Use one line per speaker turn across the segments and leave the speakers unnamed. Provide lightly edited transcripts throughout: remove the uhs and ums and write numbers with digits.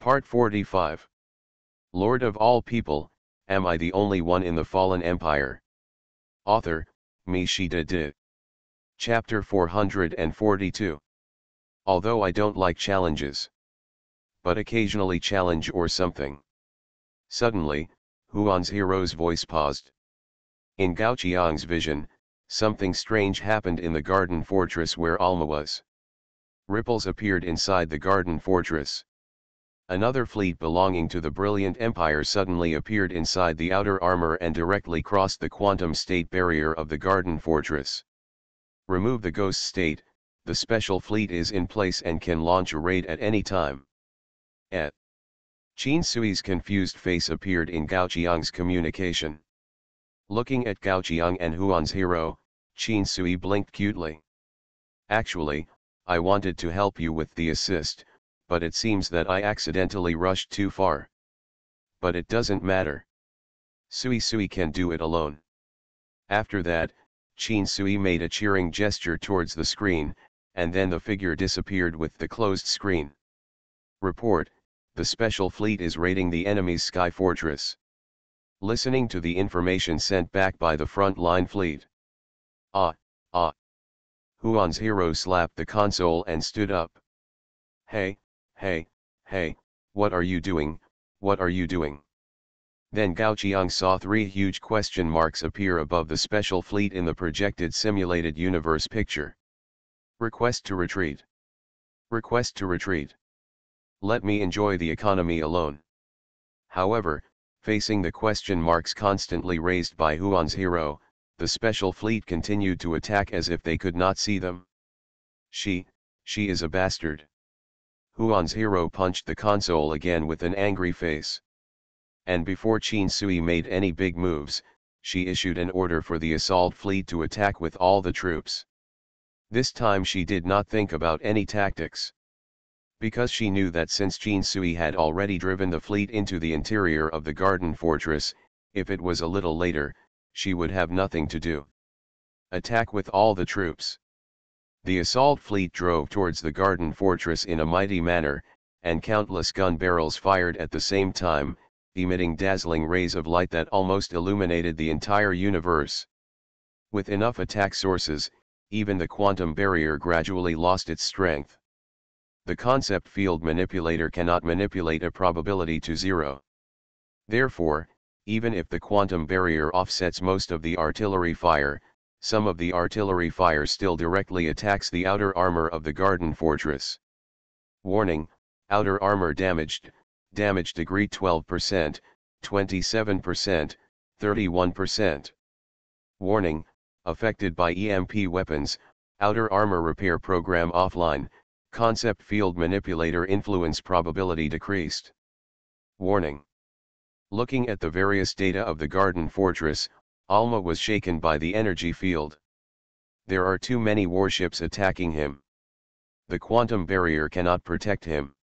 Part 45. Lord of all people, am I the only one in the fallen empire? Author, Mi. Chapter 442. Although I don't like challenges, but occasionally challenge or something. Suddenly, Huan's hero's voice paused. In Gao Qiang's vision, something strange happened in the garden fortress where Alma was. Ripples appeared inside the garden fortress. Another fleet belonging to the brilliant empire suddenly appeared inside the outer armor and directly crossed the quantum state barrier of the garden fortress. Remove the ghost state, the special fleet is in place and can launch a raid at any time. Qin Sui's confused face appeared in Gao Qiang's communication. Looking at Gao Qiang and Huan's hero, Qin Sui blinked cutely. Actually, I wanted to help you with the assist, but it seems that I accidentally rushed too far. But it doesn't matter. Sui can do it alone. After that, Qin Sui made a cheering gesture towards the screen, and then the figure disappeared with the closed screen. Report, the special fleet is raiding the enemy's sky fortress. Listening to the information sent back by the front-line fleet. Huan's hero slapped the console and stood up. Hey, what are you doing, what are you doing? Then Gao Qiang saw 3 huge question marks appear above the special fleet in the projected simulated universe picture. Request to retreat. Request to retreat. Let me enjoy the economy alone. However, facing the question marks constantly raised by Huan's hero, the special fleet continued to attack as if they could not see them. She is a bastard. Huan's hero punched the console again with an angry face. And before Qin Sui made any big moves, she issued an order for the assault fleet to attack with all the troops. This time she did not think about any tactics. Because she knew that since Qin Sui had already driven the fleet into the interior of the garden fortress, if it was a little later, she would have nothing to do. Attack with all the troops. The assault fleet drove towards the garden fortress in a mighty manner, and countless gun barrels fired at the same time, emitting dazzling rays of light that almost illuminated the entire universe. With enough attack sources, even the quantum barrier gradually lost its strength. The concept field manipulator cannot manipulate a probability to 0. Therefore, even if the quantum barrier offsets most of the artillery fire, some of the artillery fire still directly attacks the outer armor of the garden fortress. Warning, outer armor damaged, damage degree 12%, 27%, 31%. Warning, affected by EMP weapons, outer armor repair program offline, concept field manipulator influence probability decreased. Warning. Looking at the various data of the garden fortress, Alma was shaken by the energy field. There are too many warships attacking him. The quantum barrier cannot protect him.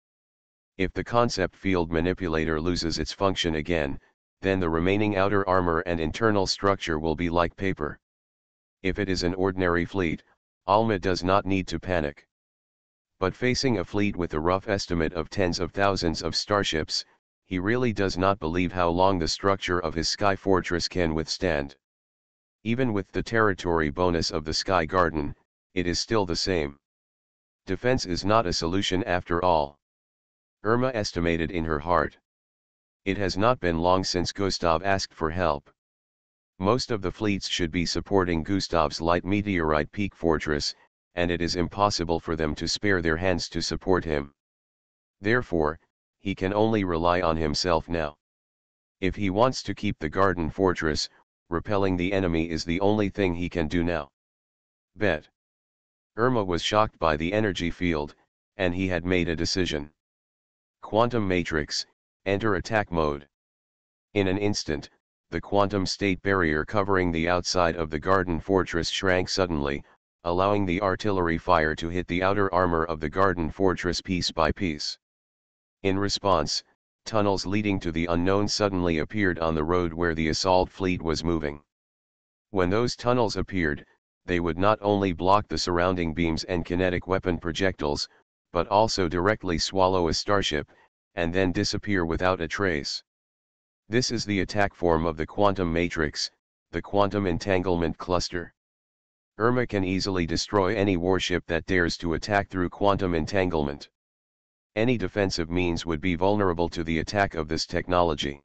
If the concept field manipulator loses its function again, then the remaining outer armor and internal structure will be like paper. If it is an ordinary fleet, Alma does not need to panic. But facing a fleet with a rough estimate of tens of thousands of starships, he really does not believe how long the structure of his sky fortress can withstand. Even with the territory bonus of the sky garden, it is still the same. Defense is not a solution after all. Irma estimated in her heart. It has not been long since Gustav asked for help. Most of the fleets should be supporting Gustav's light meteorite peak fortress, and it is impossible for them to spare their hands to support him. Therefore, he can only rely on himself now. If he wants to keep the garden fortress, repelling the enemy is the only thing he can do now. Bet. Irma was shocked by the energy field, and he had made a decision. Quantum matrix, enter attack mode. In an instant, the quantum state barrier covering the outside of the garden fortress shrank suddenly, allowing the artillery fire to hit the outer armor of the garden fortress piece by piece. In response, tunnels leading to the unknown suddenly appeared on the road where the assault fleet was moving. When those tunnels appeared, they would not only block the surrounding beams and kinetic weapon projectiles, but also directly swallow a starship, and then disappear without a trace. This is the attack form of the quantum matrix, the quantum entanglement cluster. Irma can easily destroy any warship that dares to attack through quantum entanglement. Any defensive means would be vulnerable to the attack of this technology.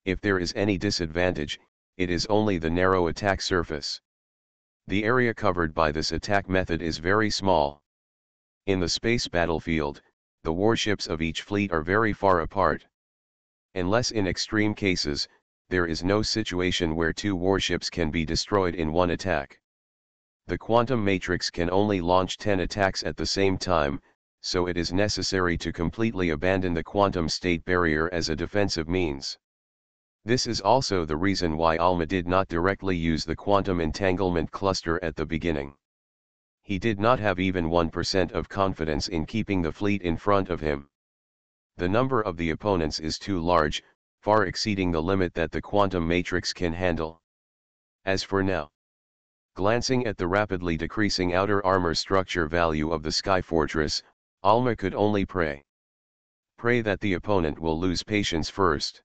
If there is any disadvantage, it is only the narrow attack surface. The area covered by this attack method is very small. In the space battlefield, the warships of each fleet are very far apart. Unless in extreme cases, there is no situation where two warships can be destroyed in one attack. The quantum matrix can only launch 10 attacks at the same time, so it is necessary to completely abandon the quantum state barrier as a defensive means. This is also the reason why Alma did not directly use the quantum entanglement cluster at the beginning. He did not have even 1% of confidence in keeping the fleet in front of him. The number of the opponents is too large, far exceeding the limit that the quantum matrix can handle. As for now, glancing at the rapidly decreasing outer armor structure value of the Sky Fortress, Alma could only pray. Pray that the opponent will lose patience first.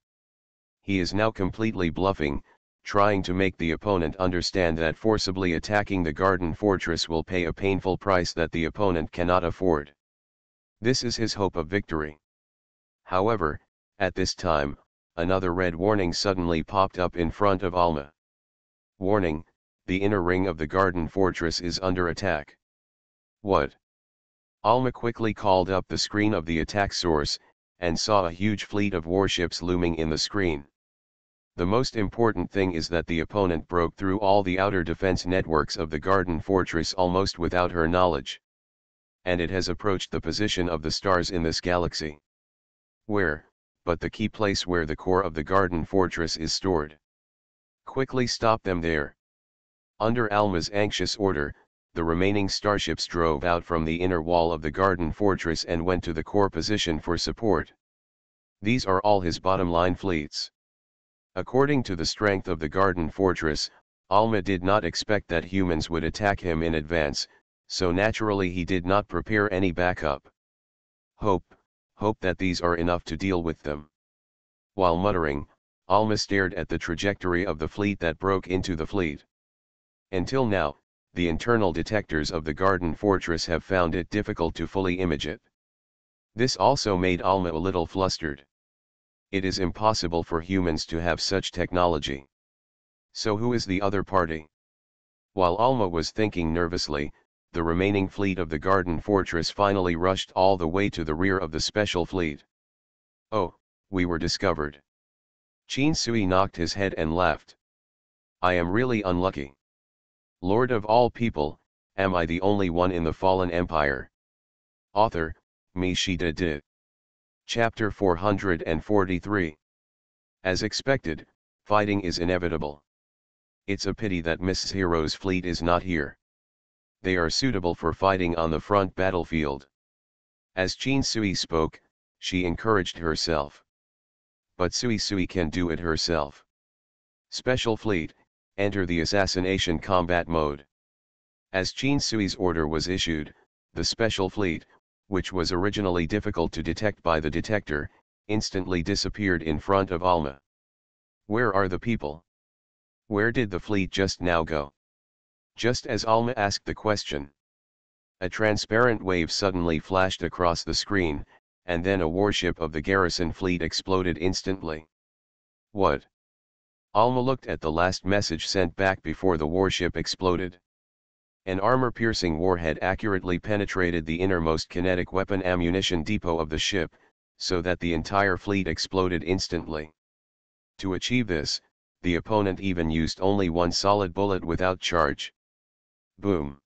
He is now completely bluffing, trying to make the opponent understand that forcibly attacking the Garden Fortress will pay a painful price that the opponent cannot afford. This is his hope of victory. However, at this time, another red warning suddenly popped up in front of Alma. Warning: the inner ring of the Garden Fortress is under attack. What? Alma quickly called up the screen of the attack source, and saw a huge fleet of warships looming in the screen. The most important thing is that the opponent broke through all the outer defense networks of the Garden Fortress almost without her knowledge. And it has approached the position of the stars in this galaxy. Where, but the key place where the core of the Garden Fortress is stored. Quickly stop them there. Under Alma's anxious order, the remaining starships drove out from the inner wall of the Garden Fortress and went to the core position for support. These are all his bottom-line fleets. According to the strength of the Garden Fortress, Alma did not expect that humans would attack him in advance, so naturally he did not prepare any backup. Hope that these are enough to deal with them. While muttering, Alma stared at the trajectory of the fleet that broke into the fleet. Until now, the internal detectors of the Garden Fortress have found it difficult to fully image it. This also made Alma a little flustered. It is impossible for humans to have such technology. So who is the other party? While Alma was thinking nervously, the remaining fleet of the Garden Fortress finally rushed all the way to the rear of the special fleet. Oh, we were discovered. Qin Sui knocked his head and laughed. I am really unlucky. Lord of all people, am I the only one in the fallen empire? Author, Mi Shida Di. Chapter 443. As expected, fighting is inevitable. It's a pity that Miss Hero's fleet is not here. They are suitable for fighting on the front battlefield. As Qin Sui spoke, she encouraged herself. But Sui can do it herself. Special fleet, enter the assassination combat mode. As Qin Sui's order was issued, the special fleet, which was originally difficult to detect by the detector, instantly disappeared in front of Alma. Where are the people? Where did the fleet just now go? Just as Alma asked the question, a transparent wave suddenly flashed across the screen, and then a warship of the garrison fleet exploded instantly. What? Alma looked at the last message sent back before the warship exploded. An armor-piercing warhead accurately penetrated the innermost kinetic weapon ammunition depot of the ship, so that the entire fleet exploded instantly. To achieve this, the opponent even used only one solid bullet without charge. Boom!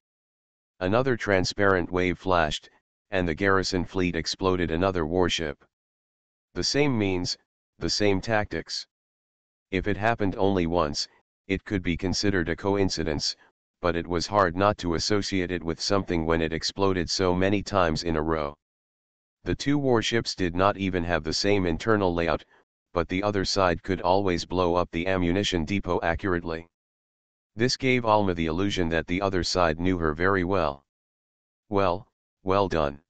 Another transparent wave flashed, and the garrison fleet exploded another warship. The same means, the same tactics. If it happened only once, it could be considered a coincidence, but it was hard not to associate it with something when it exploded so many times in a row. The two warships did not even have the same internal layout, but the other side could always blow up the ammunition depot accurately. This gave Alma the illusion that the other side knew her very well. Well done.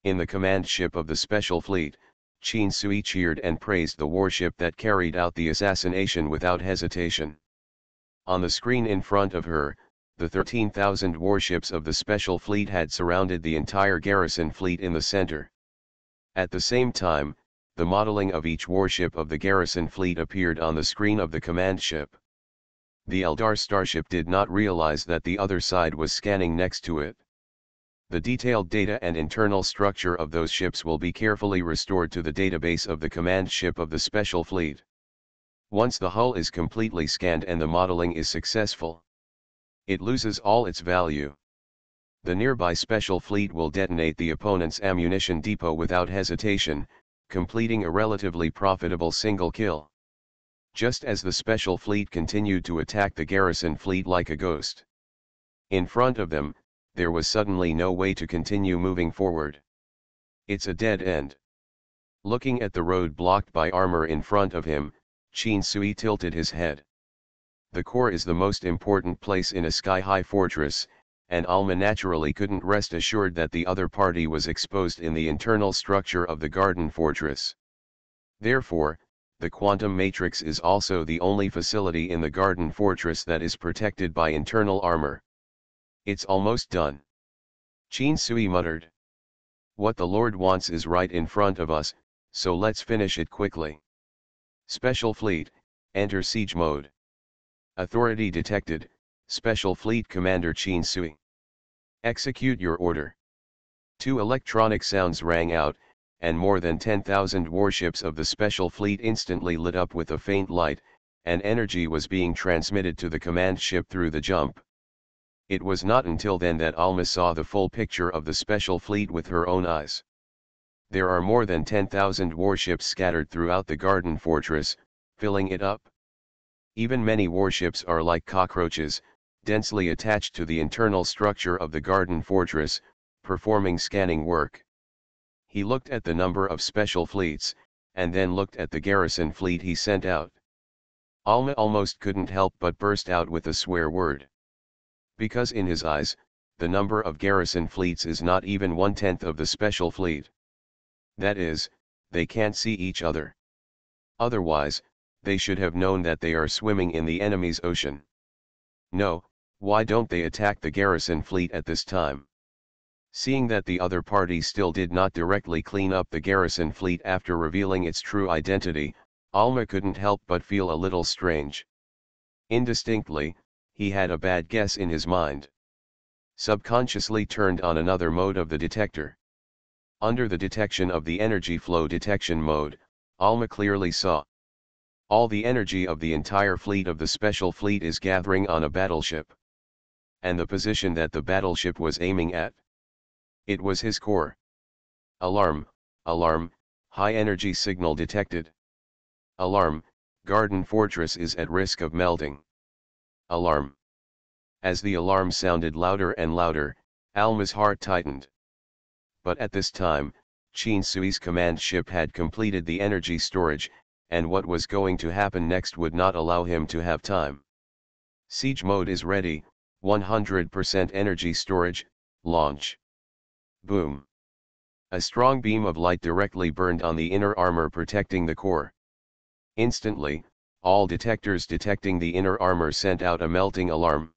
In the command ship of the special fleet, Qin Sui cheered and praised the warship that carried out the assassination without hesitation. On the screen in front of her, the 13,000 warships of the Special Fleet had surrounded the entire garrison fleet in the center. At the same time, the modeling of each warship of the garrison fleet appeared on the screen of the command ship. The Eldar starship did not realize that the other side was scanning next to it. The detailed data and internal structure of those ships will be carefully restored to the database of the command ship of the Special Fleet. Once the hull is completely scanned and the modeling is successful, it loses all its value. The nearby Special Fleet will detonate the opponent's ammunition depot without hesitation, completing a relatively profitable single kill. Just as the Special Fleet continued to attack the garrison fleet like a ghost. In front of them, there was suddenly no way to continue moving forward. It's a dead end. Looking at the road blocked by armor in front of him, Qin Sui tilted his head. The core is the most important place in a sky-high fortress, and Alma naturally couldn't rest assured that the other party was exposed in the internal structure of the garden fortress. Therefore, the quantum matrix is also the only facility in the garden fortress that is protected by internal armor. It's almost done. Qin Sui muttered. What the Lord wants is right in front of us, so let's finish it quickly. Special Fleet, enter siege mode. Authority detected, Special Fleet Commander Qin Sui. Execute your order. 2 electronic sounds rang out, and more than 10,000 warships of the Special Fleet instantly lit up with a faint light, and energy was being transmitted to the command ship through the jump. It was not until then that Alma saw the full picture of the Special Fleet with her own eyes. There are more than 10,000 warships scattered throughout the garden fortress, filling it up. Even many warships are like cockroaches, densely attached to the internal structure of the garden fortress, performing scanning work. He looked at the number of special fleets, and then looked at the garrison fleet he sent out. Alma almost couldn't help but burst out with a swear word. Because in his eyes, the number of garrison fleets is not even 1/10 of the special fleet. That is, they can't see each other. Otherwise, they should have known that they are swimming in the enemy's ocean. No, why don't they attack the garrison fleet at this time? Seeing that the other party still did not directly clean up the garrison fleet after revealing its true identity, Alma couldn't help but feel a little strange. Indistinctly, he had a bad guess in his mind. Subconsciously turned on another mode of the detector. Under the detection of the energy flow detection mode, Alma clearly saw. All the energy of the entire fleet of the special fleet is gathering on a battleship. And the position that the battleship was aiming at? It was his core. Alarm, alarm, high energy signal detected. Alarm, garden fortress is at risk of melting. Alarm. As the alarm sounded louder and louder, Alma's heart tightened. But at this time, Qin Sui's command ship had completed the energy storage, and what was going to happen next would not allow him to have time. Siege mode is ready, 100% energy storage, launch. Boom. A strong beam of light directly burned on the inner armor protecting the core. Instantly, all detectors detecting the inner armor sent out a melting alarm.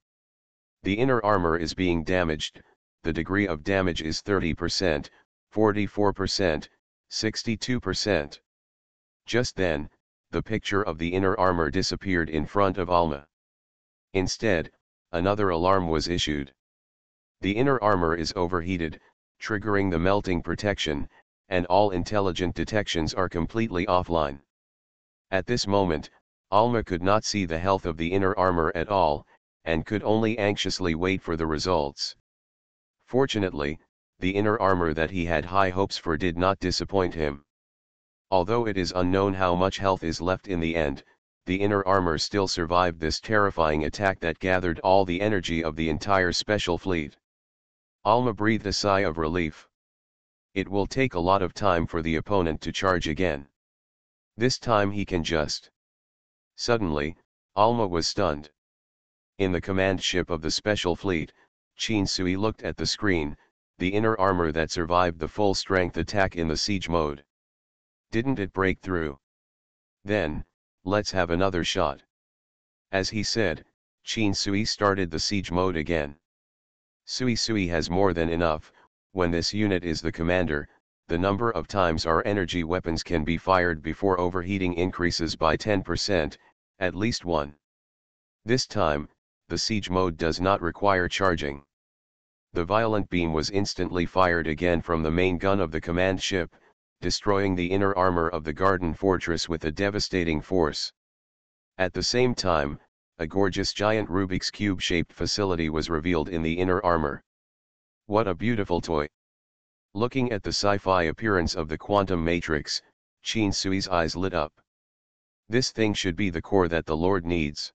The inner armor is being damaged, the degree of damage is 30%, 44%, 62%. Just then, the picture of the inner armor disappeared in front of Alma. Instead, another alarm was issued. The inner armor is overheated, triggering the melting protection, and all intelligent detections are completely offline. At this moment, Alma could not see the health of the inner armor at all, and could only anxiously wait for the results. Fortunately, the inner armor that he had high hopes for did not disappoint him. Although it is unknown how much health is left in the end, the inner armor still survived this terrifying attack that gathered all the energy of the entire special fleet. Alma breathed a sigh of relief. It will take a lot of time for the opponent to charge again. This time he can just. Suddenly, Alma was stunned. In the command ship of the special fleet, Qin Sui looked at the screen, the inner armor that survived the full strength attack in the siege mode. Didn't it break through? Then, let's have another shot. As he said, Chin Sui started the siege mode again. Sui Sui has more than enough. When this unit is the commander, the number of times our energy weapons can be fired before overheating increases by 10%, at least one. This time, the siege mode does not require charging. The violent beam was instantly fired again from the main gun of the command ship, destroying the inner armor of the garden fortress with a devastating force. At the same time, a gorgeous giant Rubik's Cube-shaped facility was revealed in the inner armor. What a beautiful toy! Looking at the sci-fi appearance of the quantum matrix, Chin Sui's eyes lit up. This thing should be the core that the Lord needs.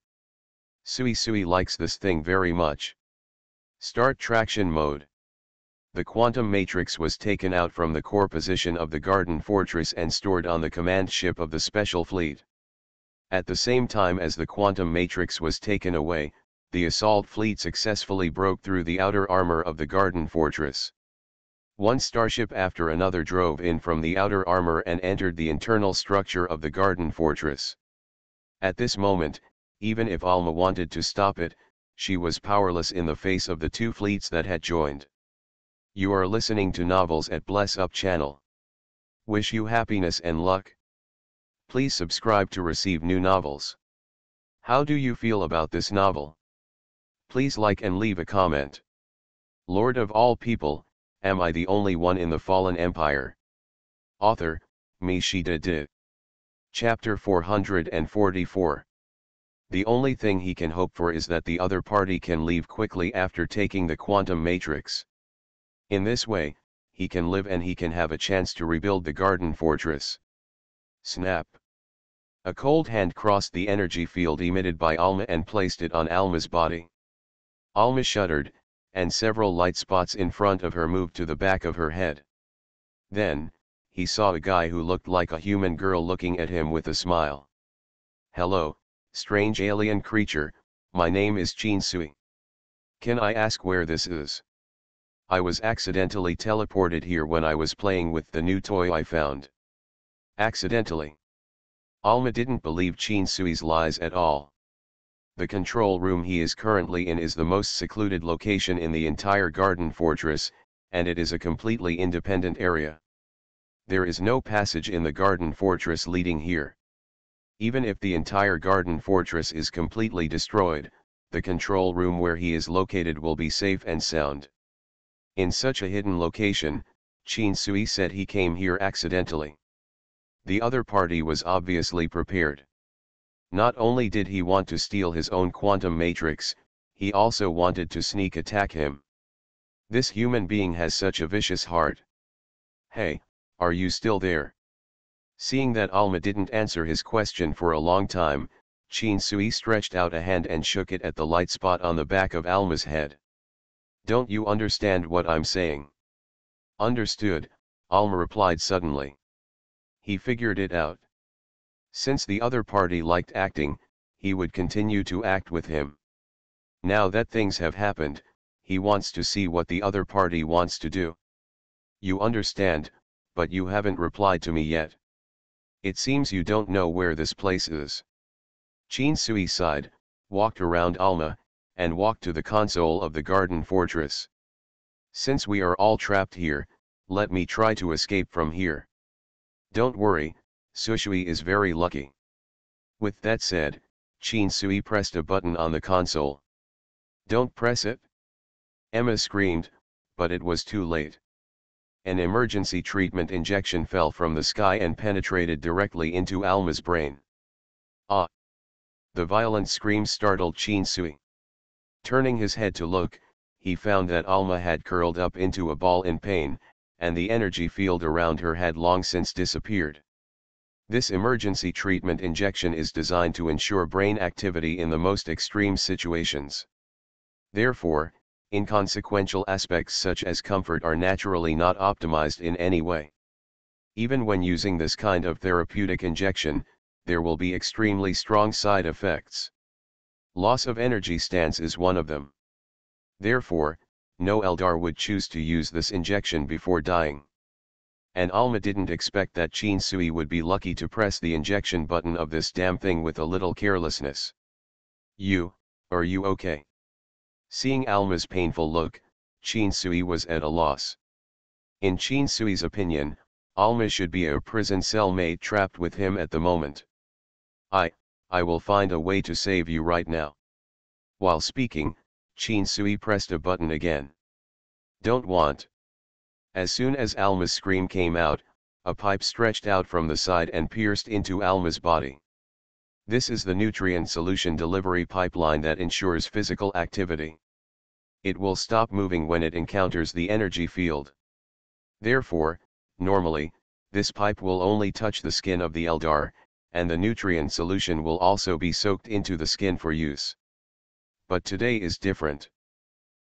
Sui Sui likes this thing very much. Start traction mode. The quantum matrix was taken out from the core position of the garden fortress and stored on the command ship of the special fleet. At the same time as the quantum matrix was taken away, the assault fleet successfully broke through the outer armor of the garden fortress. One starship after another drove in from the outer armor and entered the internal structure of the garden fortress. At this moment, even if Alma wanted to stop it, she was powerless in the face of the two fleets that had joined. You are listening to Novels at Bless Up channel. Wish you happiness and luck. Please subscribe to receive new novels. How do you feel about this novel? Please like and leave a comment. Lord of all people, am I the only one in the fallen empire? Author, Mishida Di. Chapter 444. The only thing he can hope for is that the other party can leave quickly after taking the quantum matrix. In this way, he can live and he can have a chance to rebuild the garden fortress. Snap. A cold hand crossed the energy field emitted by Alma and placed it on Alma's body. Alma shuddered, and several light spots in front of her moved to the back of her head. Then, he saw a guy who looked like a human girl looking at him with a smile. Hello, strange alien creature, my name is Chin Sui. Can I ask where this is? I was accidentally teleported here when I was playing with the new toy I found. Accidentally. Alma didn't believe Chin Sui's lies at all. The control room he is currently in is the most secluded location in the entire garden fortress, and it is a completely independent area. There is no passage in the garden fortress leading here. Even if the entire garden fortress is completely destroyed, the control room where he is located will be safe and sound. In such a hidden location, Chin Sui said he came here accidentally. The other party was obviously prepared. Not only did he want to steal his own quantum matrix, he also wanted to sneak attack him. This human being has such a vicious heart. Hey, are you still there? Seeing that Alma didn't answer his question for a long time, Chin Sui stretched out a hand and shook it at the light spot on the back of Alma's head. Don't you understand what I'm saying? Understood, Alma replied suddenly. He figured it out. Since the other party liked acting, he would continue to act with him. Now that things have happened, he wants to see what the other party wants to do. You understand, but you haven't replied to me yet. It seems you don't know where this place is. Chin Sui sighed, walked around Alma, and walked to the console of the garden fortress. Since we are all trapped here, let me try to escape from here. Don't worry, Sushui is very lucky. With that said, Chin Sui pressed a button on the console. Don't press it! Emma screamed, but it was too late. An emergency treatment injection fell from the sky and penetrated directly into Alma's brain. Ah! The violent scream startled Chin Sui. Turning his head to look, he found that Alma had curled up into a ball in pain, and the energy field around her had long since disappeared. This emergency treatment injection is designed to ensure brain activity in the most extreme situations. Therefore, inconsequential aspects such as comfort are naturally not optimized in any way. Even when using this kind of therapeutic injection, there will be extremely strong side effects. Loss of energy stance is one of them. Therefore, no Eldar would choose to use this injection before dying. And Alma didn't expect that Sui would be lucky to press the injection button of this damn thing with a little carelessness. Are you okay? Seeing Alma's painful look, Sui was at a loss. In Sui's opinion, Alma should be a prison cellmate trapped with him at the moment. I will find a way to save you right now. While speaking, Sui pressed a button again. Don't want. As soon as Alma's scream came out, a pipe stretched out from the side and pierced into Alma's body. This is the nutrient solution delivery pipeline that ensures physical activity. It will stop moving when it encounters the energy field. Therefore, normally, this pipe will only touch the skin of the Eldar, and the nutrient solution will also be soaked into the skin for use. But today is different.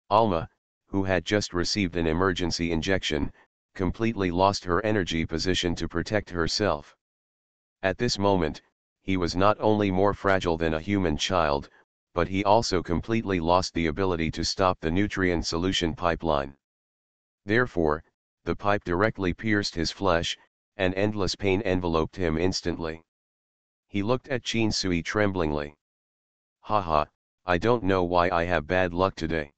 Alma, who had just received an emergency injection, completely lost her energy position to protect herself. At this moment, he was not only more fragile than a human child, but he also completely lost the ability to stop the nutrient solution pipeline. Therefore, the pipe directly pierced his flesh, and endless pain enveloped him instantly. He looked at Sui tremblingly. Haha, I don't know why I have bad luck today.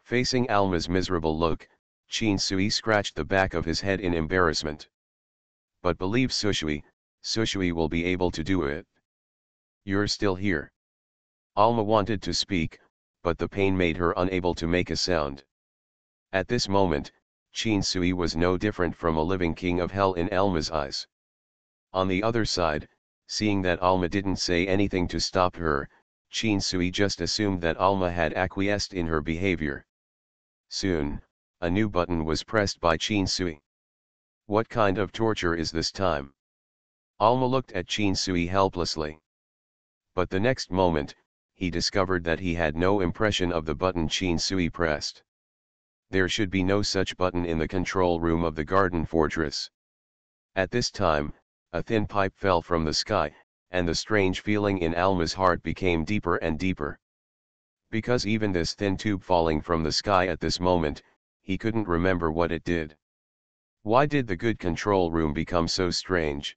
Facing Alma's miserable look, Sui scratched the back of his head in embarrassment. But believe Sushui will be able to do it. You're still here. Alma wanted to speak, but the pain made her unable to make a sound. At this moment, Sui was no different from a living king of hell in Alma's eyes. On the other side, seeing that Alma didn't say anything to stop her, Sui just assumed that Alma had acquiesced in her behavior. Soon, a new button was pressed by Sui. What kind of torture is this time? Alma looked at Sui helplessly. But the next moment, he discovered that he had no impression of the button Sui pressed. There should be no such button in the control room of the garden fortress. At this time, a thin pipe fell from the sky, and the strange feeling in Alma's heart became deeper and deeper. Because even this thin tube falling from the sky at this moment, he couldn't remember what it did. Why did the good control room become so strange?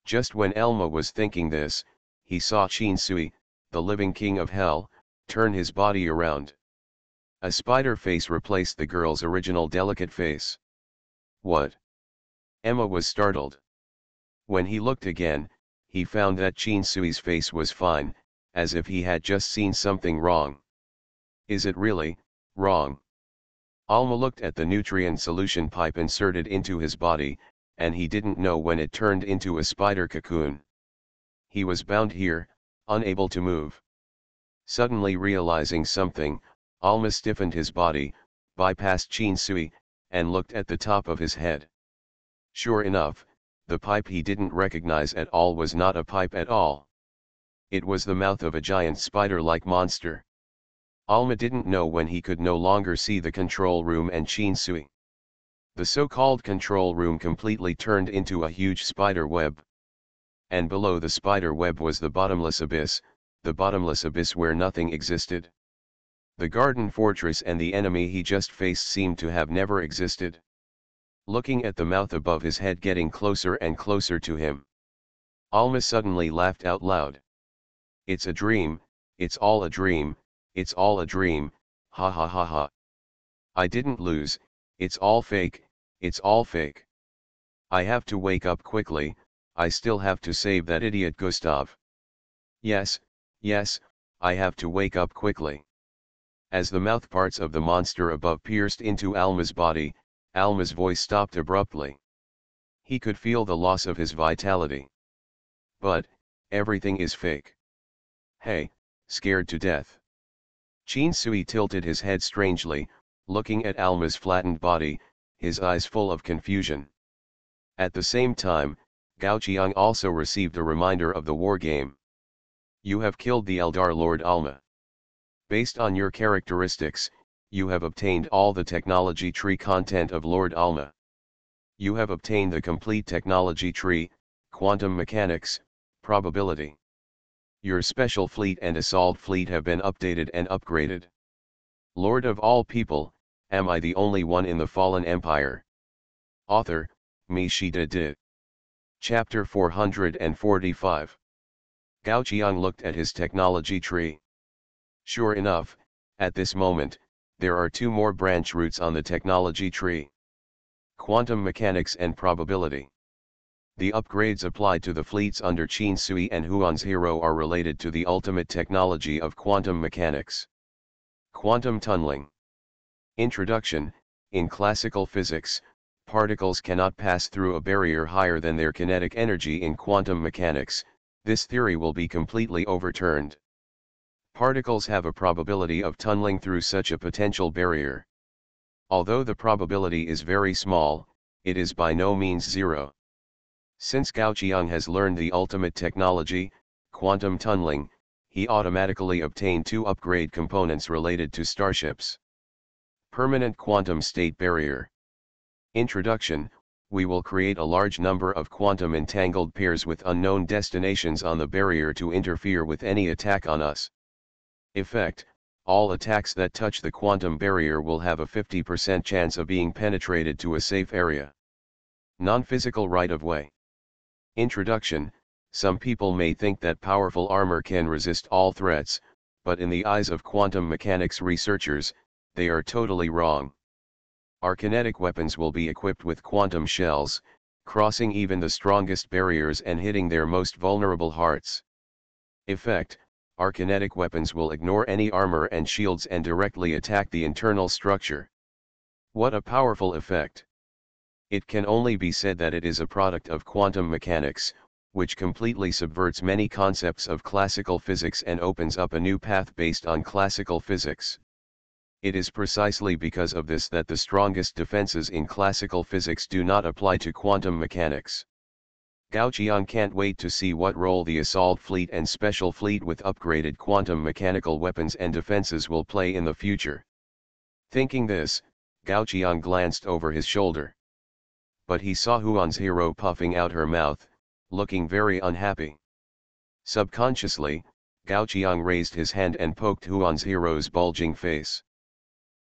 Just when Alma was thinking this, he saw Sui, the living king of hell, turn his body around. A spider face replaced the girl's original delicate face. What? Emma was startled. When he looked again, he found that Sui's face was fine, as if he had just seen something wrong. Is it really wrong? Alma looked at the nutrient solution pipe inserted into his body, and he didn't know when it turned into a spider cocoon. He was bound here, unable to move. Suddenly realizing something, Alma stiffened his body, bypassed Sui, and looked at the top of his head. Sure enough, the pipe he didn't recognize at all was not a pipe at all. It was the mouth of a giant spider-like monster. Alma didn't know when he could no longer see the control room and Sui. The so-called control room completely turned into a huge spider web. And below the spider web was the bottomless abyss where nothing existed. The garden fortress and the enemy he just faced seemed to have never existed. Looking at the mouth above his head getting closer and closer to him, Alma suddenly laughed out loud. It's a dream, it's all a dream, it's all a dream, ha ha ha ha. I didn't lose, it's all fake, it's all fake. I have to wake up quickly, I still have to save that idiot Gustav. Yes, I have to wake up quickly. As the mouthparts of the monster above pierced into Alma's body, Alma's voice stopped abruptly. He could feel the loss of his vitality. But, everything is fake. Hey, scared to death. Sui tilted his head strangely, looking at Alma's flattened body, his eyes full of confusion. At the same time, Gao Qiang also received a reminder of the war game. You have killed the Eldar Lord Alma. Based on your characteristics, you have obtained all the technology tree content of Lord Alma. You have obtained the complete technology tree, quantum mechanics, probability. Your special fleet and assault fleet have been updated and upgraded. Lord of all people, am I the only one in the fallen empire? Author, Mi shi de di. Chapter 445. Gao Qiang looked at his technology tree. Sure enough, at this moment, there are two more branch roots on the technology tree. Quantum mechanics and probability. The upgrades applied to the fleets under Qin Sui and Huan's Hero are related to the ultimate technology of quantum mechanics. Quantum tunneling. Introduction. In classical physics, particles cannot pass through a barrier higher than their kinetic energy. In quantum mechanics, this theory will be completely overturned. Particles have a probability of tunneling through such a potential barrier. Although the probability is very small, it is by no means zero. Since Gao Qiang has learned the ultimate technology, quantum tunneling, he automatically obtained two upgrade components related to starships. Permanent quantum state barrier. Introduction. We will create a large number of quantum entangled pairs with unknown destinations on the barrier to interfere with any attack on us. Effect. All attacks that touch the quantum barrier will have a 50% chance of being penetrated to a safe area. Non-physical right-of-way. Introduction. Some people may think that powerful armor can resist all threats, but in the eyes of quantum mechanics researchers, they are totally wrong. Our kinetic weapons will be equipped with quantum shells, crossing even the strongest barriers and hitting their most vulnerable hearts. Effect. Our kinetic weapons will ignore any armor and shields and directly attack the internal structure. What a powerful effect! It can only be said that it is a product of quantum mechanics, which completely subverts many concepts of classical physics and opens up a new path based on classical physics. It is precisely because of this that the strongest defenses in classical physics do not apply to quantum mechanics. Gao Qiang can't wait to see what role the assault fleet and special fleet with upgraded quantum mechanical weapons and defenses will play in the future. Thinking this, Gao Qiang glanced over his shoulder. But he saw Huan's Hero puffing out her mouth, looking very unhappy. Subconsciously, Gao Qiang raised his hand and poked Huan's Hero's bulging face.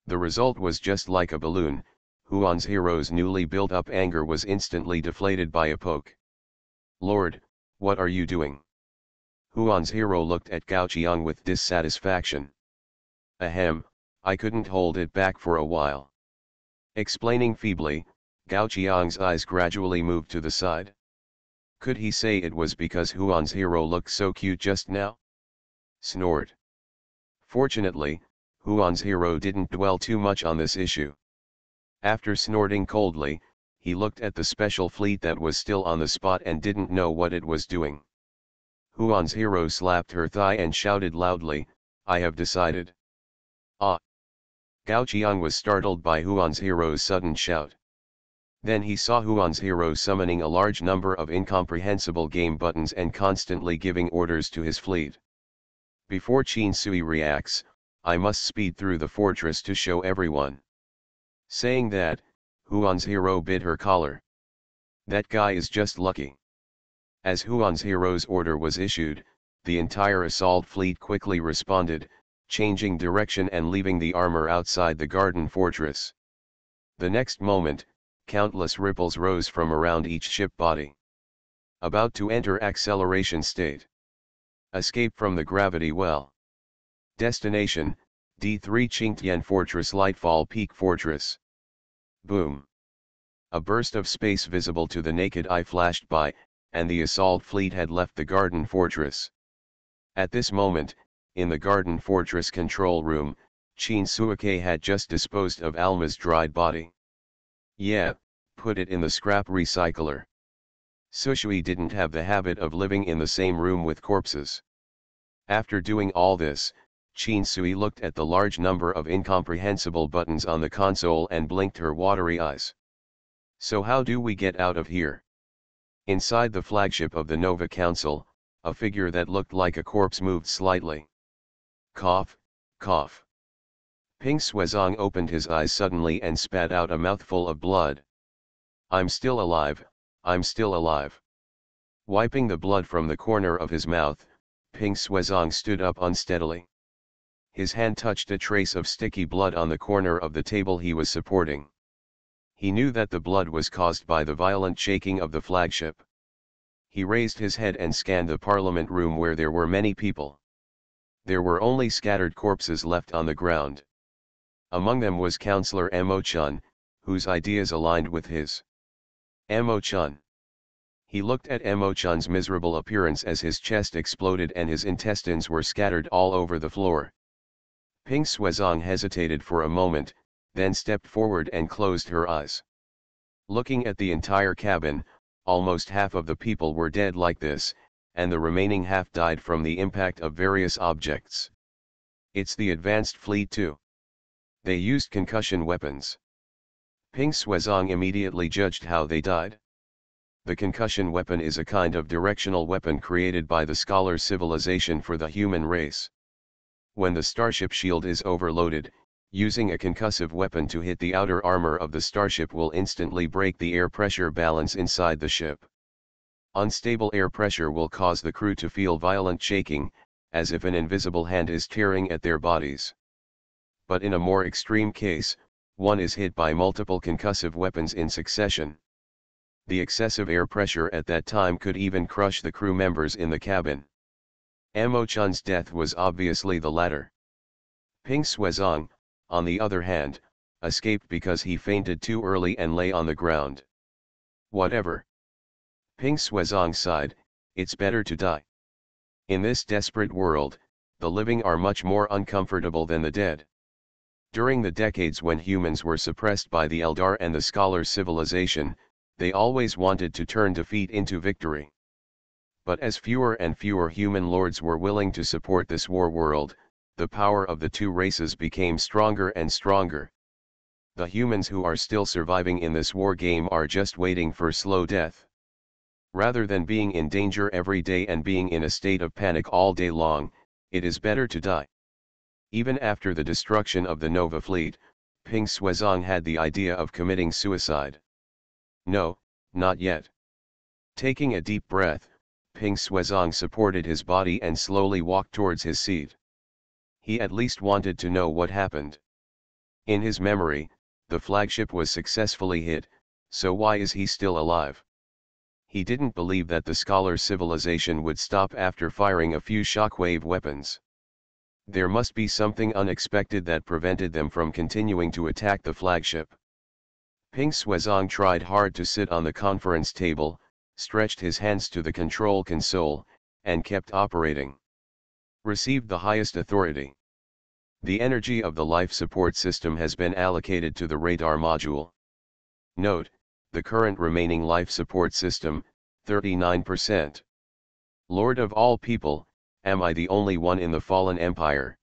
The result was just like a balloon. Huan's Hero's newly built up anger was instantly deflated by a poke. Lord, what are you doing? Huan's Hero looked at Gao Qiang with dissatisfaction. Ahem, I couldn't hold it back for a while. Explaining feebly, Gao Qiang's eyes gradually moved to the side. Could he say it was because Huan's Hero looked so cute just now? Snort. Fortunately, Huan's Hero didn't dwell too much on this issue. After snorting coldly, he looked at the special fleet that was still on the spot and didn't know what it was doing. Huan's Hero slapped her thigh and shouted loudly, I have decided. Ah! Gao Qiang was startled by Huan's Hero's sudden shout. Then he saw Huan's Hero summoning a large number of incomprehensible game buttons and constantly giving orders to his fleet. Before Qin Sui reacts, I must speed through the fortress to show everyone. Saying that, Huan's Hero bit her collar. That guy is just lucky. As Huan's Hero's order was issued, the entire assault fleet quickly responded, changing direction and leaving the armor outside the garden fortress. The next moment, countless ripples rose from around each ship body. About to enter acceleration state. Escape from the gravity well. Destination, D3 Qingtian Fortress Lightfall Peak Fortress. Boom. A burst of space visible to the naked eye flashed by, and the assault fleet had left the garden fortress. At this moment, in the garden fortress control room, Qin Suike had just disposed of Alma's dried body. Yeah, put it in the scrap recycler. Sushui didn't have the habit of living in the same room with corpses. After doing all this, Qin Sui looked at the large number of incomprehensible buttons on the console and blinked her watery eyes. So how do we get out of here? Inside the flagship of the Nova Council, a figure that looked like a corpse moved slightly. Cough, cough. Ping Suizong opened his eyes suddenly and spat out a mouthful of blood. I'm still alive, I'm still alive. Wiping the blood from the corner of his mouth, Ping Suizong stood up unsteadily. His hand touched a trace of sticky blood on the corner of the table he was supporting. He knew that the blood was caused by the violent shaking of the flagship. He raised his head and scanned the parliament room where there were many people. There were only scattered corpses left on the ground. Among them was Councillor Mo-chun, whose ideas aligned with his. Mo-chun. He looked at Mo-chun's miserable appearance as his chest exploded and his intestines were scattered all over the floor. Ping Suizong hesitated for a moment, then stepped forward and closed her eyes. Looking at the entire cabin, almost half of the people were dead like this, and the remaining half died from the impact of various objects. It's the advanced fleet too. They used concussion weapons. Ping Suizong immediately judged how they died. The concussion weapon is a kind of directional weapon created by the scholar civilization for the human race. When the starship shield is overloaded, using a concussive weapon to hit the outer armor of the starship will instantly break the air pressure balance inside the ship. Unstable air pressure will cause the crew to feel violent shaking, as if an invisible hand is tearing at their bodies. But in a more extreme case, one is hit by multiple concussive weapons in succession. The excessive air pressure at that time could even crush the crew members in the cabin. Mo-chun's death was obviously the latter. Ping Suizong, on the other hand, escaped because he fainted too early and lay on the ground. Whatever. Ping Suizong sighed, it's better to die. In this desperate world, the living are much more uncomfortable than the dead. During the decades when humans were suppressed by the Eldar and the scholar civilization, they always wanted to turn defeat into victory. But as fewer and fewer human lords were willing to support this war world, the power of the two races became stronger and stronger. The humans who are still surviving in this war game are just waiting for slow death. Rather than being in danger every day and being in a state of panic all day long, it is better to die. Even after the destruction of the Nova fleet, Ping Suizong had the idea of committing suicide. No, not yet. Taking a deep breath, Ping Suizong supported his body and slowly walked towards his seat. He at least wanted to know what happened. In his memory, the flagship was successfully hit, so why is he still alive? He didn't believe that the scholar civilization would stop after firing a few shockwave weapons. There must be something unexpected that prevented them from continuing to attack the flagship. Ping Suizong tried hard to sit on the conference table, stretched his hands to the control console, and kept operating. Received the highest authority. The energy of the life support system has been allocated to the radar module. Note, the current remaining life support system, 39%. Lord of all people, am I the only one in the fallen empire?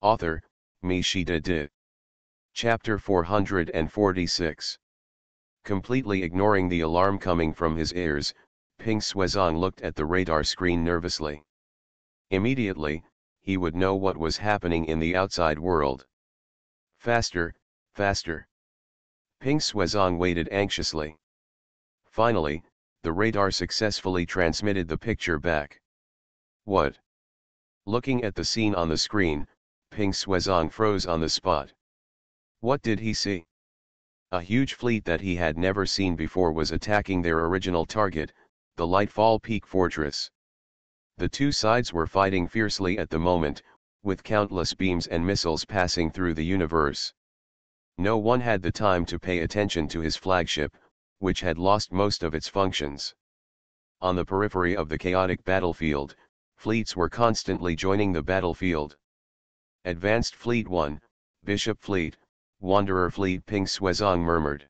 Author, Mishida Di. Chapter 446. Completely ignoring the alarm coming from his ears, Ping Suizong looked at the radar screen nervously. Immediately, he would know what was happening in the outside world. Faster, faster. Ping Suizong waited anxiously. Finally, the radar successfully transmitted the picture back. What? Looking at the scene on the screen, Ping Suizong froze on the spot. What did he see? A huge fleet that he had never seen before was attacking their original target, the Lightfall Peak Fortress. The two sides were fighting fiercely at the moment, with countless beams and missiles passing through the universe. No one had the time to pay attention to his flagship, which had lost most of its functions. On the periphery of the chaotic battlefield, fleets were constantly joining the battlefield. Advanced Fleet 1, Bishop Fleet, Wanderer Fleet, Ping Suizong murmured.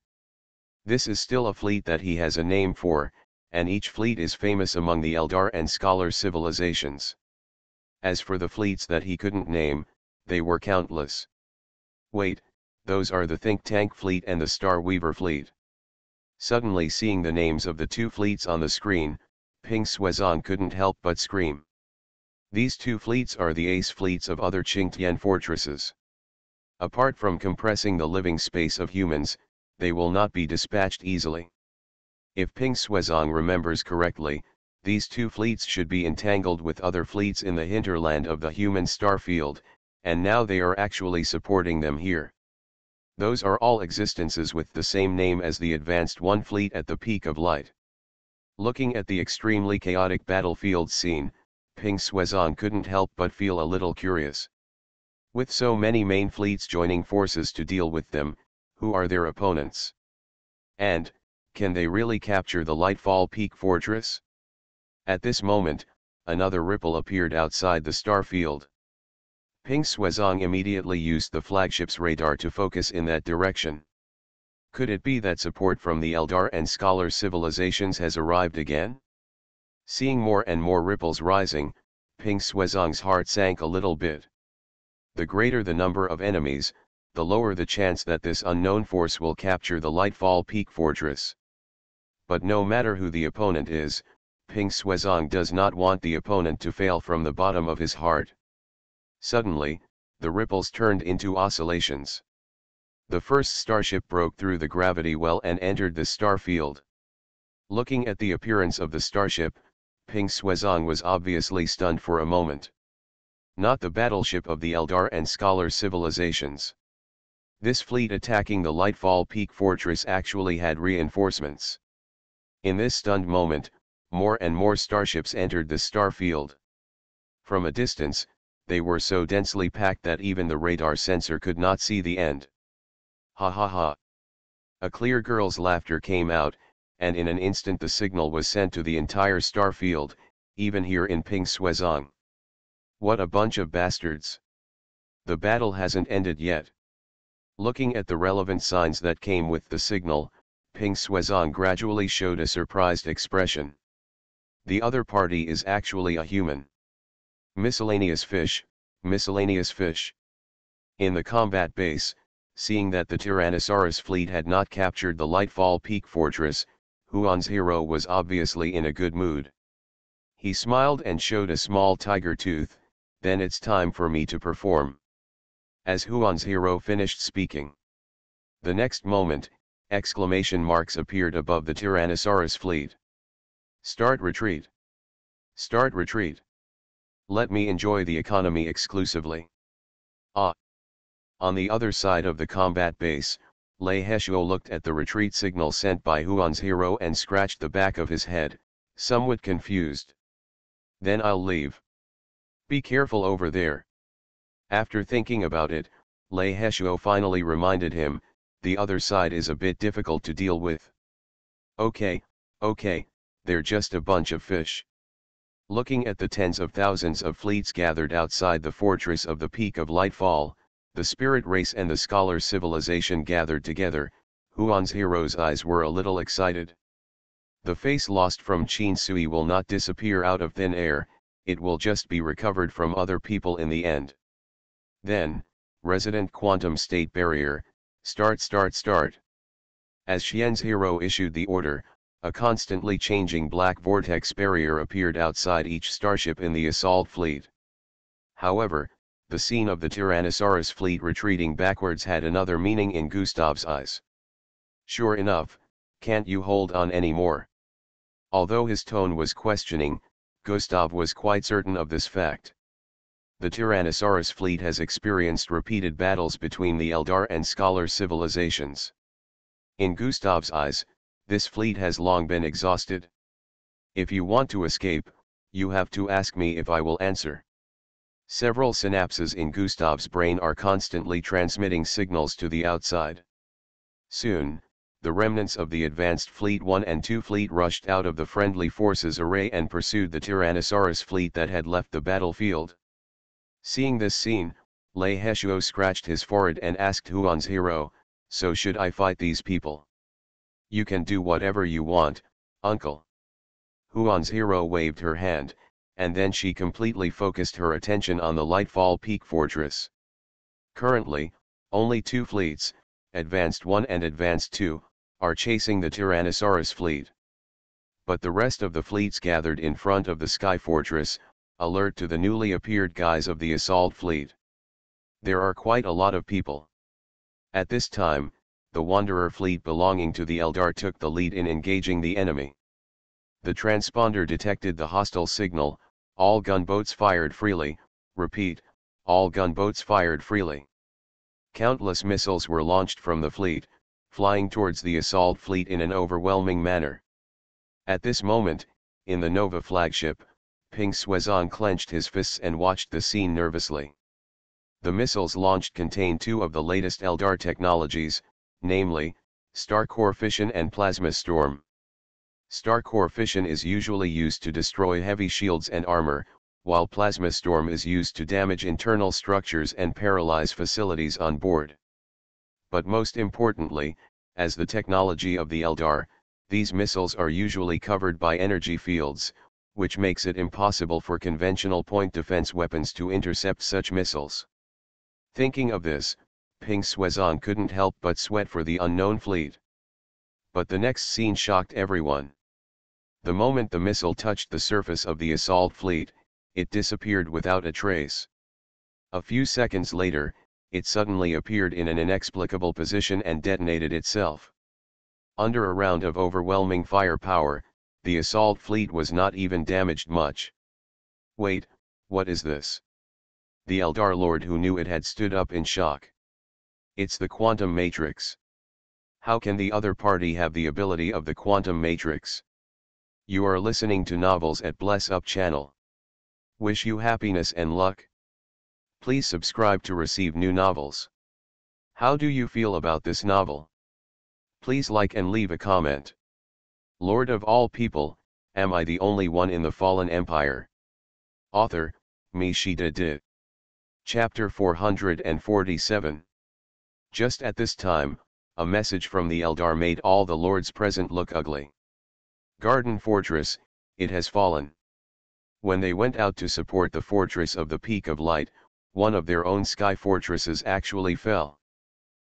This is still a fleet that he has a name for, and each fleet is famous among the Eldar and Scholar civilizations. As for the fleets that he couldn't name, they were countless. Wait, those are the Think Tank Fleet and the Star Weaver Fleet. Suddenly seeing the names of the two fleets on the screen, Ping Suizong couldn't help but scream. These two fleets are the ace fleets of other Qingtian fortresses. Apart from compressing the living space of humans, they will not be dispatched easily. If Ping Suizong remembers correctly, these two fleets should be entangled with other fleets in the hinterland of the human starfield, and now they are actually supporting them here. Those are all existences with the same name as the Advanced One fleet at the peak of light. Looking at the extremely chaotic battlefield scene, Ping Suizong couldn't help but feel a little curious. With so many main fleets joining forces to deal with them, who are their opponents? And, can they really capture the Lightfall Peak Fortress? At this moment, another ripple appeared outside the star field. Ping Suizong immediately used the flagship's radar to focus in that direction. Could it be that support from the Eldar and Scholar civilizations has arrived again? Seeing more and more ripples rising, Ping Suizong's heart sank a little bit. The greater the number of enemies, the lower the chance that this unknown force will capture the Lightfall Peak Fortress. But no matter who the opponent is, Ping Suizong does not want the opponent to fail from the bottom of his heart. Suddenly, the ripples turned into oscillations. The first starship broke through the gravity well and entered the star field. Looking at the appearance of the starship, Ping Suizong was obviously stunned for a moment. Not the battleship of the Eldar and Scholar civilizations. This fleet attacking the Lightfall Peak Fortress actually had reinforcements. In this stunned moment, more and more starships entered the star field. From a distance, they were so densely packed that even the radar sensor could not see the end. Ha ha ha. A clear girl's laughter came out, and in an instant the signal was sent to the entire star field, even here in Ping Suizong. What a bunch of bastards. The battle hasn't ended yet. Looking at the relevant signs that came with the signal, Ping Suizong gradually showed a surprised expression. The other party is actually a human. Miscellaneous fish, miscellaneous fish. In the combat base, seeing that the Tyrannosaurus fleet had not captured the Lightfall Peak Fortress, Huan's hero was obviously in a good mood. He smiled and showed a small tiger tooth. Then it's time for me to perform. As Huan's hero finished speaking, the next moment, exclamation marks appeared above the Tyrannosaurus fleet. Start retreat. Start retreat. Let me enjoy the economy exclusively. Ah. On the other side of the combat base, Lei Heshuo looked at the retreat signal sent by Huan's hero and scratched the back of his head, somewhat confused. Then I'll leave. Be careful over there. After thinking about it, Lei Heshuo finally reminded him, the other side is a bit difficult to deal with. Okay, they're just a bunch of fish. Looking at the tens of thousands of fleets gathered outside the fortress of the Peak of Lightfall, the spirit race and the scholar civilization gathered together, Huan's hero's eyes were a little excited. The face lost from Qin Sui will not disappear out of thin air, it will just be recovered from other people in the end. Then, resident quantum state barrier, start. As Xian's hero issued the order, a constantly changing black vortex barrier appeared outside each starship in the assault fleet. However, the scene of the Tyrannosaurus fleet retreating backwards had another meaning in Gustav's eyes. Sure enough, can't you hold on any more? Although his tone was questioning, Gustav was quite certain of this fact. The Tyrannosaurus fleet has experienced repeated battles between the Eldar and Scholar civilizations. In Gustav's eyes, this fleet has long been exhausted. If you want to escape, you have to ask me if I will answer. Several synapses in Gustav's brain are constantly transmitting signals to the outside. Soon, the remnants of the advanced Fleet 1 and 2 fleet rushed out of the friendly forces array and pursued the Tyrannosaurus fleet that had left the battlefield. Seeing this scene, Lei Heshuo scratched his forehead and asked Huan's hero, so should I fight these people? You can do whatever you want, uncle. Huan's hero waved her hand, and then she completely focused her attention on the Lightfall Peak Fortress. Currently, only two fleets, Advanced 1 and Advanced 2, are chasing the Tyrannosaurus fleet. But the rest of the fleets gathered in front of the Sky Fortress, alert to the newly appeared guise of the assault fleet. There are quite a lot of people. At this time, the Wanderer fleet belonging to the Eldar took the lead in engaging the enemy. The transponder detected the hostile signal, all gunboats fired freely, repeat, all gunboats fired freely. Countless missiles were launched from the fleet, flying towards the assault fleet in an overwhelming manner. At this moment, in the Nova flagship, Ping Suizan clenched his fists and watched the scene nervously. The missiles launched contained two of the latest Eldar technologies, namely, star core fission and plasma storm. Star core fission is usually used to destroy heavy shields and armor, while plasma storm is used to damage internal structures and paralyze facilities on board. But most importantly, as the technology of the Eldar, these missiles are usually covered by energy fields, which makes it impossible for conventional point defense weapons to intercept such missiles. Thinking of this, Ping Suizan couldn't help but sweat for the unknown fleet. But the next scene shocked everyone. The moment the missile touched the surface of the assault fleet, it disappeared without a trace. A few seconds later, it suddenly appeared in an inexplicable position and detonated itself. Under a round of overwhelming firepower, the assault fleet was not even damaged much. Wait, what is this? The Eldar Lord who knew it had stood up in shock. It's the quantum matrix. How can the other party have the ability of the quantum matrix? You are listening to Novels at Bless Up channel. Wish you happiness and luck. Please subscribe to receive new novels. How do you feel about this novel? Please like and leave a comment. Lord of all people, am I the only one in the fallen empire? Author, Mishida Di. Chapter 447. Just at this time, a message from the Eldar made all the lords present look ugly. Garden Fortress, it has fallen. When they went out to support the fortress of the Peak of Light, one of their own sky fortresses actually fell.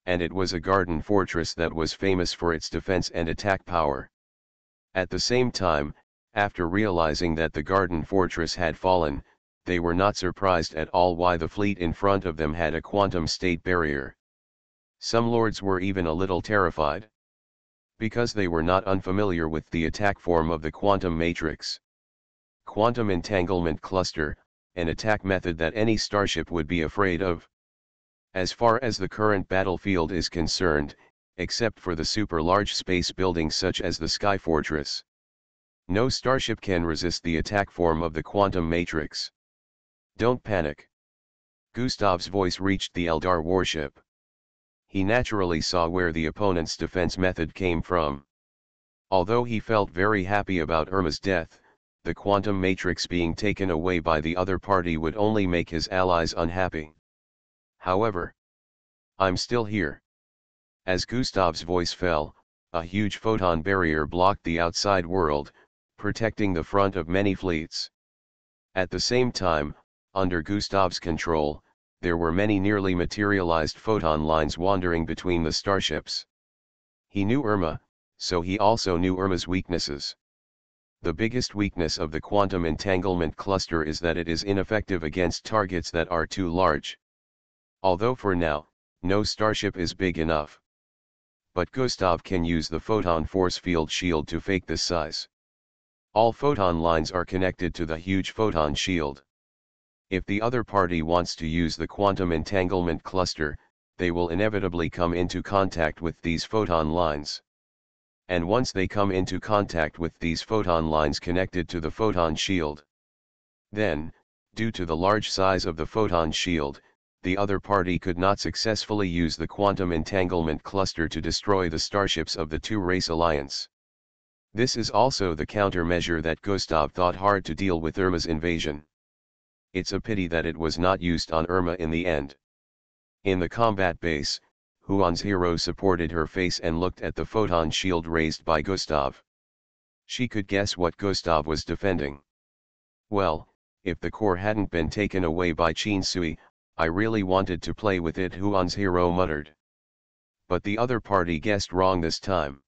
And it was a garden fortress that was famous for its defense and attack power. At the same time, after realizing that the garden fortress had fallen, they were not surprised at all why the fleet in front of them had a quantum state barrier. Some lords were even a little terrified. Because they were not unfamiliar with the attack form of the quantum matrix. Quantum entanglement cluster, an attack method that any starship would be afraid of. As far as the current battlefield is concerned, except for the super-large space buildings such as the Sky Fortress, no starship can resist the attack form of the quantum matrix. Don't panic. Gustav's voice reached the Eldar warship. He naturally saw where the opponent's defense method came from. Although he felt very happy about Irma's death, the quantum matrix being taken away by the other party would only make his allies unhappy. However, I'm still here. As Gustav's voice fell, a huge photon barrier blocked the outside world, protecting the front of many fleets. At the same time, under Gustav's control, there were many nearly materialized photon lines wandering between the starships. He knew Irma, so he also knew Irma's weaknesses. The biggest weakness of the quantum entanglement cluster is that it is ineffective against targets that are too large. Although for now, no starship is big enough. But Gustav can use the photon force field shield to fake this size. All photon lines are connected to the huge photon shield. If the other party wants to use the quantum entanglement cluster, they will inevitably come into contact with these photon lines. And once they come into contact with these photon lines connected to the photon shield, then, due to the large size of the photon shield, the other party could not successfully use the quantum entanglement cluster to destroy the starships of the two-race alliance. This is also the countermeasure that Gustav thought hard to deal with Irma's invasion. It's a pity that it was not used on Irma in the end. In the combat base, Huan's hero supported her face and looked at the photon shield raised by Gustav. She could guess what Gustav was defending. Well, if the core hadn't been taken away by Qin Sui, I really wanted to play with it, Huan's hero muttered. But the other party guessed wrong this time.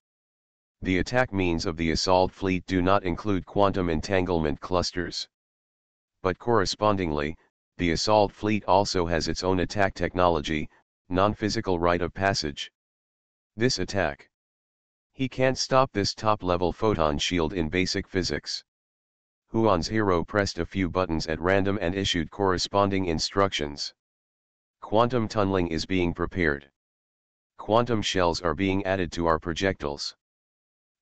The attack means of the assault fleet do not include quantum entanglement clusters. But correspondingly, the assault fleet also has its own attack technology, non-physical rite of passage. This attack. He can't stop this top-level photon shield in basic physics. Huan's hero pressed a few buttons at random and issued corresponding instructions. Quantum tunneling is being prepared. Quantum shells are being added to our projectiles.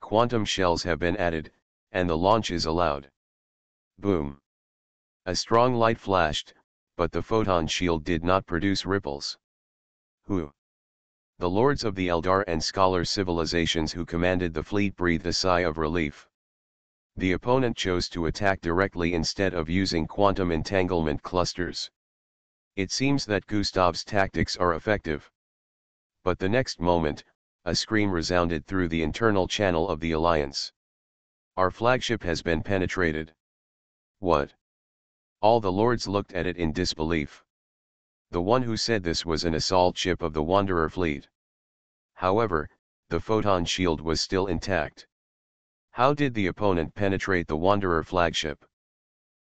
Quantum shells have been added, and the launch is allowed. Boom. A strong light flashed, but the photon shield did not produce ripples. Who? The lords of the Eldar and scholar civilizations who commanded the fleet breathed a sigh of relief. The opponent chose to attack directly instead of using quantum entanglement clusters. It seems that Gustav's tactics are effective. But the next moment, a scream resounded through the internal channel of the Alliance. Our flagship has been penetrated. What? All the lords looked at it in disbelief. The one who said this was an assault ship of the Wanderer fleet. However, the photon shield was still intact. How did the opponent penetrate the Wanderer flagship?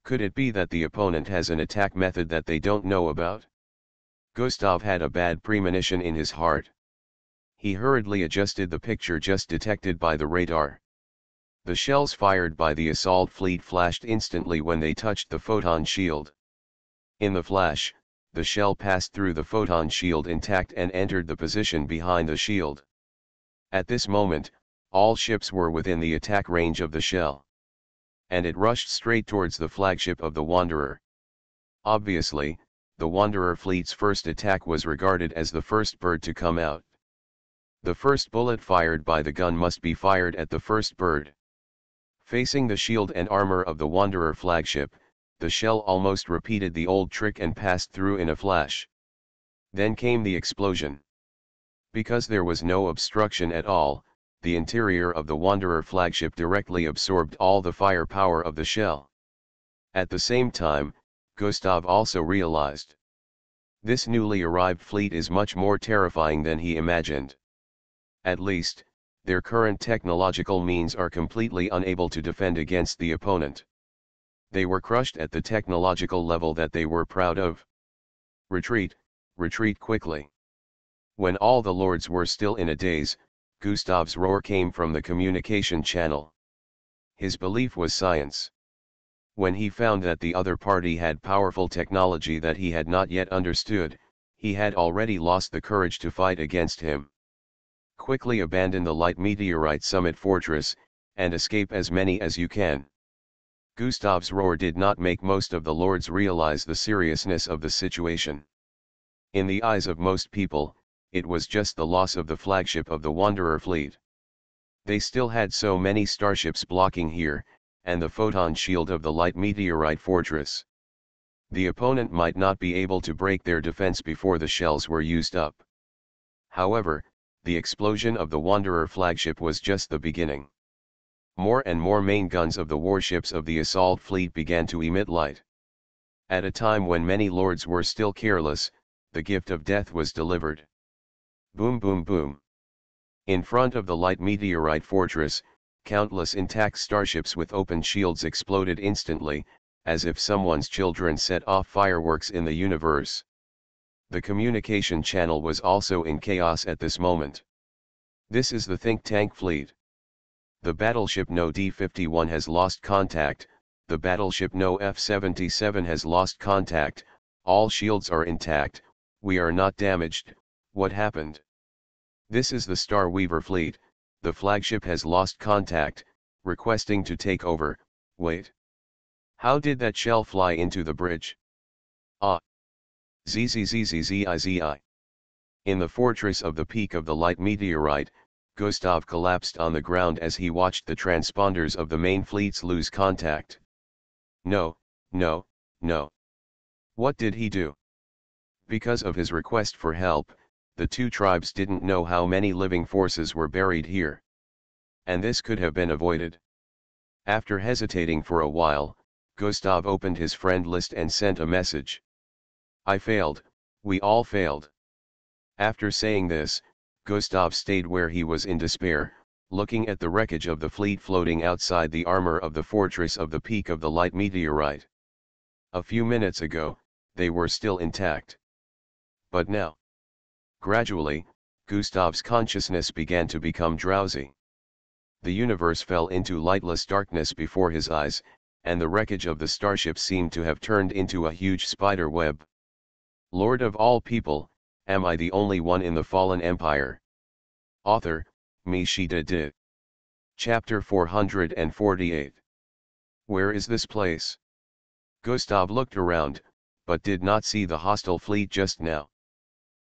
Could it be that the opponent has an attack method that they don't know about? Gustav had a bad premonition in his heart. He hurriedly adjusted the picture just detected by the radar. The shells fired by the assault fleet flashed instantly when they touched the photon shield. In the flash, the shell passed through the photon shield intact and entered the position behind the shield. At this moment, all ships were within the attack range of the shell. And it rushed straight towards the flagship of the Wanderer. Obviously, the Wanderer fleet's first attack was regarded as the first bird to come out. The first bullet fired by the gun must be fired at the first bird. Facing the shield and armor of the Wanderer flagship, the shell almost repeated the old trick and passed through in a flash. Then came the explosion. Because there was no obstruction at all, the interior of the Wanderer flagship directly absorbed all the firepower of the shell. At the same time, Gustav also realized. This newly arrived fleet is much more terrifying than he imagined. At least, their current technological means are completely unable to defend against the opponent. They were crushed at the technological level that they were proud of. Retreat, retreat quickly. When all the lords were still in a daze, Gustav's roar came from the communication channel. His belief was science. When he found that the other party had powerful technology that he had not yet understood, he had already lost the courage to fight against him. Quickly abandon the light meteorite summit fortress, and escape as many as you can. Gustav's roar did not make most of the lords realize the seriousness of the situation. In the eyes of most people, it was just the loss of the flagship of the Wanderer fleet. They still had so many starships blocking here, and the photon shield of the light meteorite fortress. The opponent might not be able to break their defense before the shells were used up. However, the explosion of the Wanderer flagship was just the beginning. More and more main guns of the warships of the assault fleet began to emit light. At a time when many lords were still careless, the gift of death was delivered. Boom boom boom. In front of the light meteorite fortress, countless intact starships with open shields exploded instantly, as if someone's children set off fireworks in the universe. The communication channel was also in chaos at this moment. This is the think tank fleet. The battleship No D-51 has lost contact, the battleship No F-77 has lost contact, all shields are intact, we are not damaged, what happened? This is the Star Weaver fleet, the flagship has lost contact, requesting to take over, wait. How did that shell fly into the bridge? Ah. ZZZZZIZI. In the fortress of the peak of the light meteorite, Gustav collapsed on the ground as he watched the transponders of the main fleets lose contact. No, no, no. What did he do? Because of his request for help, the two tribes didn't know how many living forces were buried here. And this could have been avoided. After hesitating for a while, Gustav opened his friend list and sent a message. I failed, we all failed. After saying this, Gustav stayed where he was in despair, looking at the wreckage of the fleet floating outside the armor of the fortress of the peak of the light meteorite. A few minutes ago, they were still intact. But now, gradually, Gustav's consciousness began to become drowsy. The universe fell into lightless darkness before his eyes, and the wreckage of the starship seemed to have turned into a huge spider web. Lord of all people, am I the only one in the fallen empire? Author, Mishita De. Chapter 448. Where is this place? Gustav looked around, but did not see the hostile fleet just now.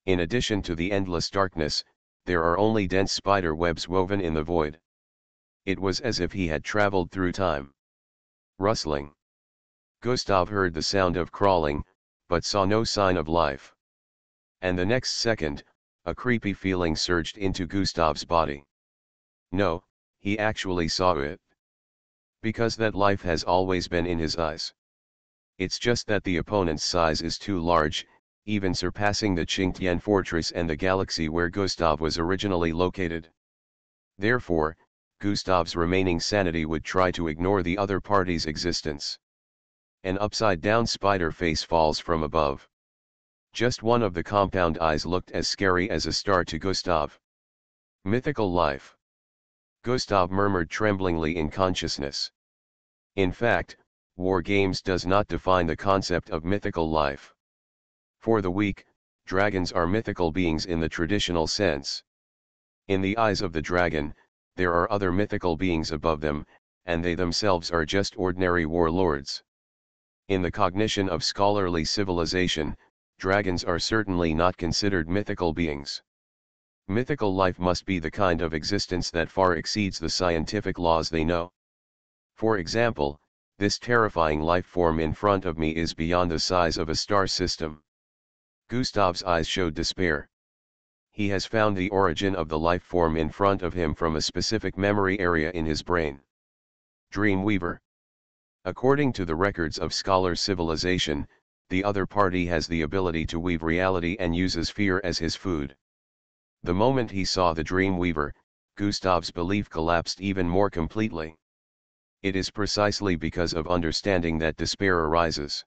In addition to the endless darkness, there are only dense spider webs woven in the void. It was as if he had traveled through time. Rustling. Gustav heard the sound of crawling, but saw no sign of life. And the next second, a creepy feeling surged into Gustav's body. No, he actually saw it. Because that life has always been in his eyes. It's just that the opponent's size is too large, even surpassing the Qingtian fortress and the galaxy where Gustav was originally located. Therefore, Gustav's remaining sanity would try to ignore the other party's existence. An upside-down spider face falls from above. Just one of the compound eyes looked as scary as a star to Gustav. Mythical life. Gustav murmured tremblingly in consciousness. In fact, War Games does not define the concept of mythical life. For the weak, dragons are mythical beings in the traditional sense. In the eyes of the dragon, there are other mythical beings above them, and they themselves are just ordinary warlords. In the cognition of scholarly civilization, dragons are certainly not considered mythical beings. Mythical life must be the kind of existence that far exceeds the scientific laws they know. For example, this terrifying life form in front of me is beyond the size of a star system. Gustav's eyes showed despair. He has found the origin of the life form in front of him from a specific memory area in his brain. Dreamweaver. According to the records of scholar civilization, the other party has the ability to weave reality and uses fear as his food. The moment he saw the Dreamweaver, Gustav's belief collapsed even more completely. It is precisely because of understanding that despair arises.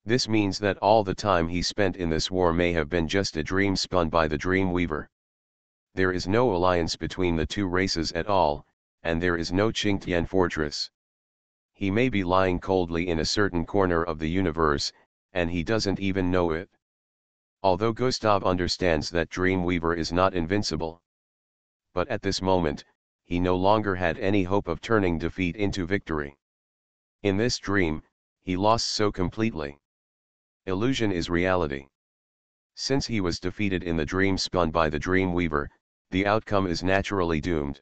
This means that all the time he spent in this war may have been just a dream spun by the Dreamweaver. There is no alliance between the two races at all, and there is no Qingtian fortress. He may be lying coldly in a certain corner of the universe, and he doesn't even know it. Although Gustav understands that Dreamweaver is not invincible. But at this moment, he no longer had any hope of turning defeat into victory. In this dream, he lost so completely. Illusion is reality. Since he was defeated in the dream spun by the Dreamweaver, the outcome is naturally doomed.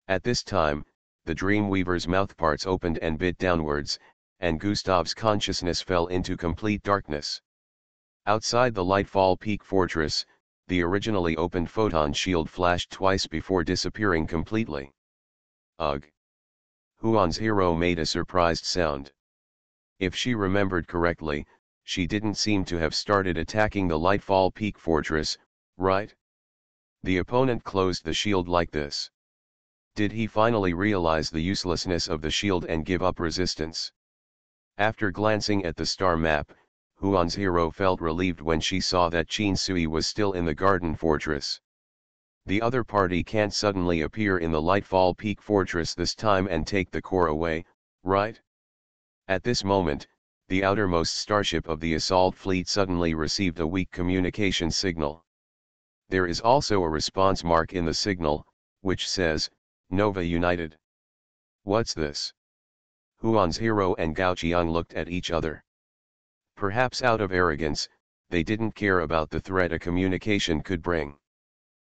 At this time, the Dreamweaver's mouthparts opened and bit downwards, and Gustav's consciousness fell into complete darkness. Outside the Lightfall Peak Fortress, the originally opened photon shield flashed twice before disappearing completely. Ugh! Huan's hero made a surprised sound. If she remembered correctly, she didn't seem to have started attacking the Lightfall Peak Fortress, right? The opponent closed the shield like this. Did he finally realize the uselessness of the shield and give up resistance? After glancing at the star map, Huan's hero felt relieved when she saw that Qin Sui was still in the Garden Fortress. The other party can't suddenly appear in the Lightfall Peak Fortress this time and take the core away, right? At this moment, the outermost starship of the assault fleet suddenly received a weak communication signal. There is also a response mark in the signal, which says, Nova United. What's this? Huan's hero and Gao Qiang looked at each other. Perhaps out of arrogance, they didn't care about the threat a communication could bring.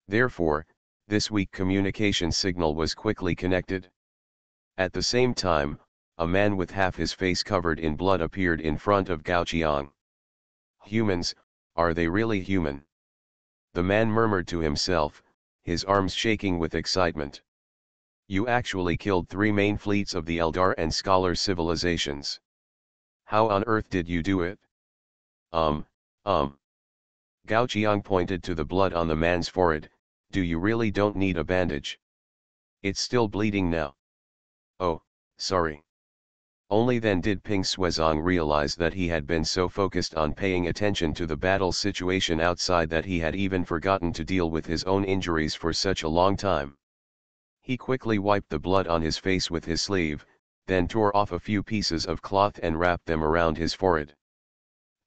Therefore, this weak communication signal was quickly connected. At the same time, a man with half his face covered in blood appeared in front of Gao Qiang. Humans, are they really human? The man murmured to himself, his arms shaking with excitement. You actually killed 3 main fleets of the Eldar and Scholar civilizations. How on earth did you do it? Gao Qiang pointed to the blood on the man's forehead. Do you really don't need a bandage? It's still bleeding now. Oh, sorry. Only then did Ping Suizong realize that he had been so focused on paying attention to the battle situation outside that he had even forgotten to deal with his own injuries for such a long time. He quickly wiped the blood on his face with his sleeve, then tore off a few pieces of cloth and wrapped them around his forehead.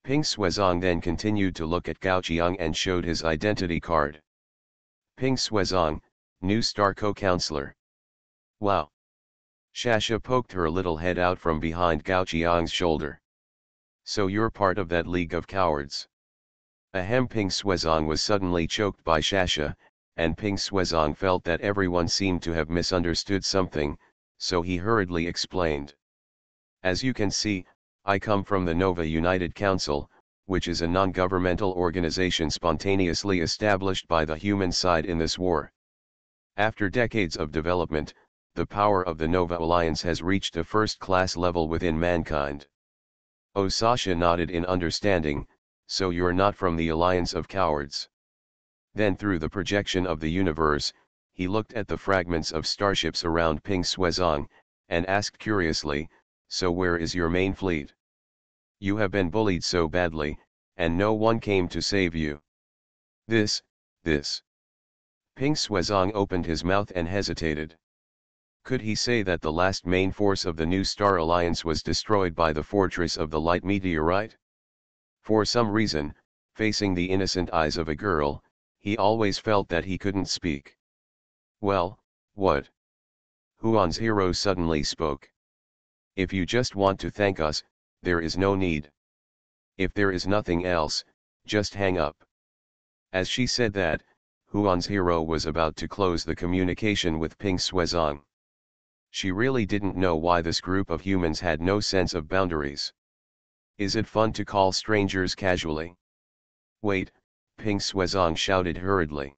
Ping Suizong then continued to look at Gao Qiang and showed his identity card. Ping Suizong, new star co-counselor. Wow. Shasha poked her little head out from behind Gao Qiang's shoulder. So you're part of that league of cowards. Ahem. Ping Suizong was suddenly choked by Shasha, and Ping Suizong felt that everyone seemed to have misunderstood something, so he hurriedly explained. As you can see, I come from the Nova United Council, which is a non-governmental organization spontaneously established by the human side in this war. After decades of development, the power of the Nova Alliance has reached a first-class level within mankind. Oh, Sasha nodded in understanding, so you're not from the Alliance of Cowards. Then through the projection of the universe, he looked at the fragments of starships around Ping Suizong, and asked curiously, so where is your main fleet? You have been bullied so badly, and no one came to save you. This. Ping Suizong opened his mouth and hesitated. Could he say that the last main force of the New Star Alliance was destroyed by the fortress of the light meteorite? For some reason, facing the innocent eyes of a girl, he always felt that he couldn't speak. Well, what? Huan's hero suddenly spoke. If you just want to thank us, there is no need. If there is nothing else, just hang up. As she said that, Huan's hero was about to close the communication with Ping Suizong. She really didn't know why this group of humans had no sense of boundaries. Is it fun to call strangers casually? Wait, Ping Suizong shouted hurriedly.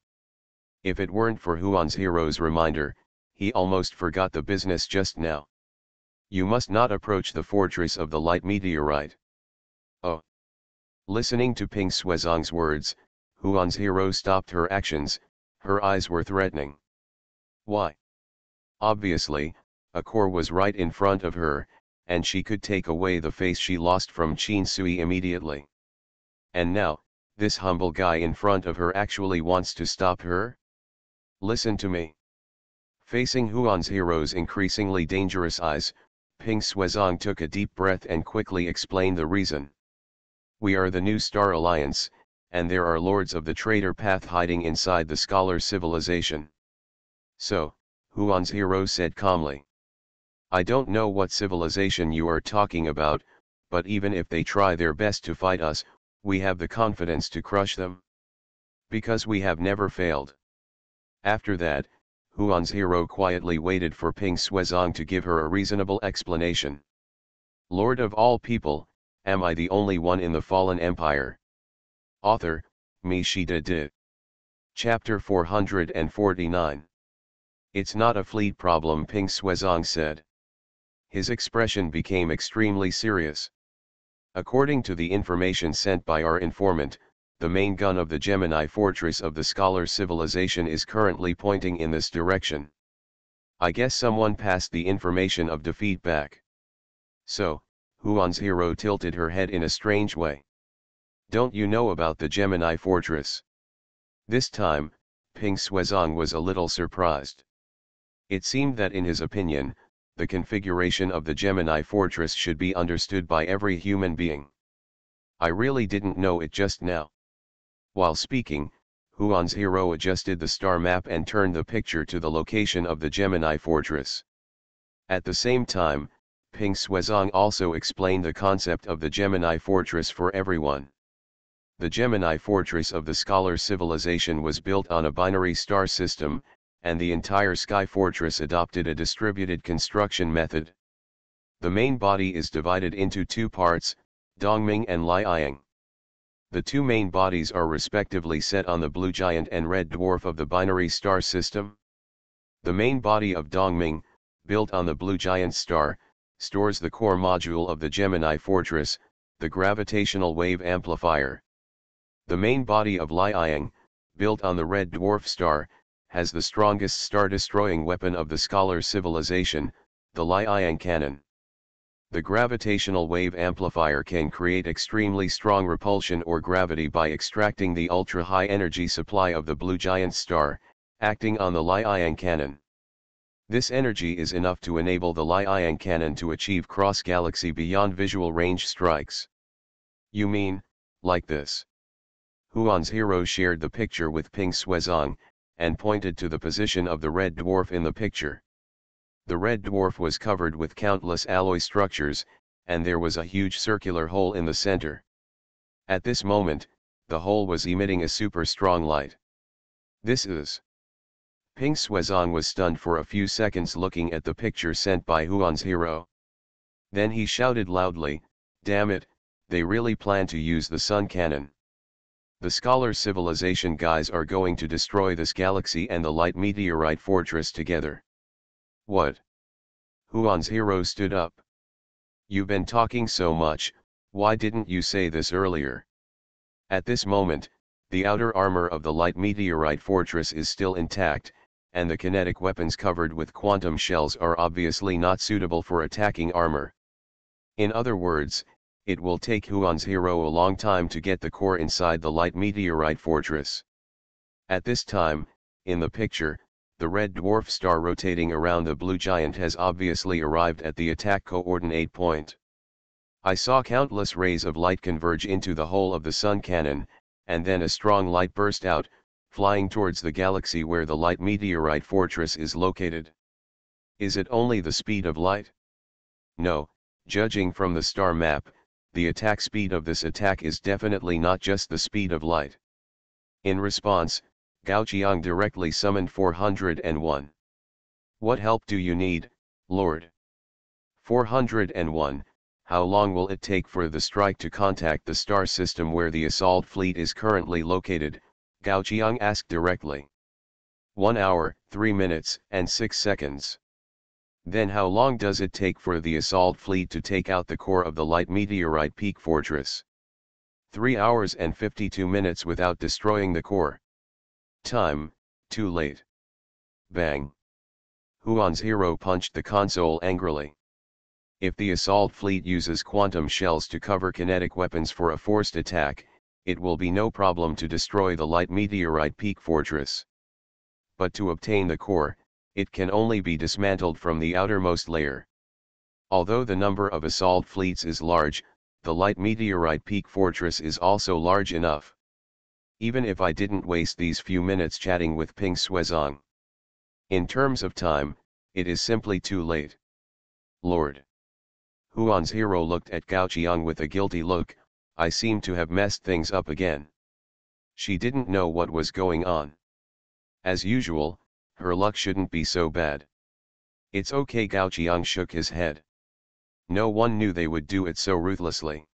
If it weren't for Huan's hero's reminder, he almost forgot the business just now. You must not approach the fortress of the light meteorite. Oh. Listening to Ping Suizong's words, Huan's hero stopped her actions. Her eyes were threatening. Why? Obviously, a core was right in front of her, and she could take away the face she lost from Qin Sui immediately. And now, this humble guy in front of her actually wants to stop her? Listen to me. Facing Huan's hero's increasingly dangerous eyes, Ping Suizong took a deep breath and quickly explained the reason. We are the New Star Alliance, and there are lords of the traitor path hiding inside the scholar civilization. So, Huan's hero said calmly. I don't know what civilization you are talking about, but even if they try their best to fight us, we have the confidence to crush them. Because we have never failed. After that, Huan's hero quietly waited for Ping Suizong to give her a reasonable explanation. Lord of all people, am I the only one in the fallen empire? Author, Mi Shida Di. Chapter 449. It's not a fleet problem, Ping Suizong said. His expression became extremely serious. According to the information sent by our informant, the main gun of the Gemini fortress of the scholar civilization is currently pointing in this direction. I guess someone passed the information of defeat back. So, Huan's hero tilted her head in a strange way. Don't you know about the Gemini fortress? This time, Ping Suizong was a little surprised. It seemed that in his opinion, the configuration of the Gemini fortress should be understood by every human being. I really didn't know it just now. While speaking, Huan's hero adjusted the star map and turned the picture to the location of the Gemini fortress. At the same time, Ping Suizong also explained the concept of the Gemini fortress for everyone. The Gemini fortress of the scholar civilization was built on a binary star system, and the entire Sky Fortress adopted a distributed construction method. The main body is divided into two parts, Dongming and Liang. The two main bodies are respectively set on the blue giant and red dwarf of the binary star system. The main body of Dongming, built on the blue giant star, stores the core module of the Gemini fortress, the gravitational wave amplifier. The main body of Liang, built on the red dwarf star, has the strongest star-destroying weapon of the scholar civilization, the Liang cannon. The gravitational wave amplifier can create extremely strong repulsion or gravity by extracting the ultra-high energy supply of the blue giant star, acting on the Liang cannon. This energy is enough to enable the Liang cannon to achieve cross-galaxy beyond visual range strikes. You mean, like this? Huan's hero shared the picture with Ping Suizong, and pointed to the position of the red dwarf in the picture. The red dwarf was covered with countless alloy structures, and there was a huge circular hole in the center. At this moment, the hole was emitting a super strong light. This is... Ping Suizong was stunned for a few seconds looking at the picture sent by Huan's hero. Then he shouted loudly, "Damn it, they really plan to use the sun cannon. The Scholar Civilization guys are going to destroy this galaxy and the Light Meteorite Fortress together." "What?" Huan's hero stood up. "You've been talking so much, why didn't you say this earlier?" At this moment, the outer armor of the Light Meteorite Fortress is still intact, and the kinetic weapons covered with quantum shells are obviously not suitable for attacking armor. In other words, it will take Huan's hero a long time to get the core inside the Light Meteorite Fortress. At this time, in the picture, the red dwarf star rotating around the blue giant has obviously arrived at the attack coordinate point. I saw countless rays of light converge into the hole of the sun cannon, and then a strong light burst out, flying towards the galaxy where the Light Meteorite Fortress is located. Is it only the speed of light? No, judging from the star map, the attack speed of this attack is definitely not just the speed of light. In response, Gao Qiang directly summoned 401. "What help do you need, Lord?" 401, "How long will it take for the strike to contact the star system where the assault fleet is currently located?" Gao Qiang asked directly. 1 hour, 3 minutes, and 6 seconds. "Then how long does it take for the assault fleet to take out the core of the Light Meteorite Peak Fortress?" 3 hours and 52 minutes without destroying the core. Time, too late. Bang. Huan's hero punched the console angrily. If the assault fleet uses quantum shells to cover kinetic weapons for a forced attack, it will be no problem to destroy the Light Meteorite Peak Fortress. But to obtain the core, it can only be dismantled from the outermost layer. Although the number of assault fleets is large, the Light Meteorite Peak Fortress is also large enough. Even if I didn't waste these few minutes chatting with Ping Suizong. In terms of time, it is simply too late. Lord. Huan's hero looked at Gao Qiang with a guilty look. I seem to have messed things up again. She didn't know what was going on. As usual, her luck shouldn't be so bad. It's okay, Gao Qiang shook his head. No one knew they would do it so ruthlessly.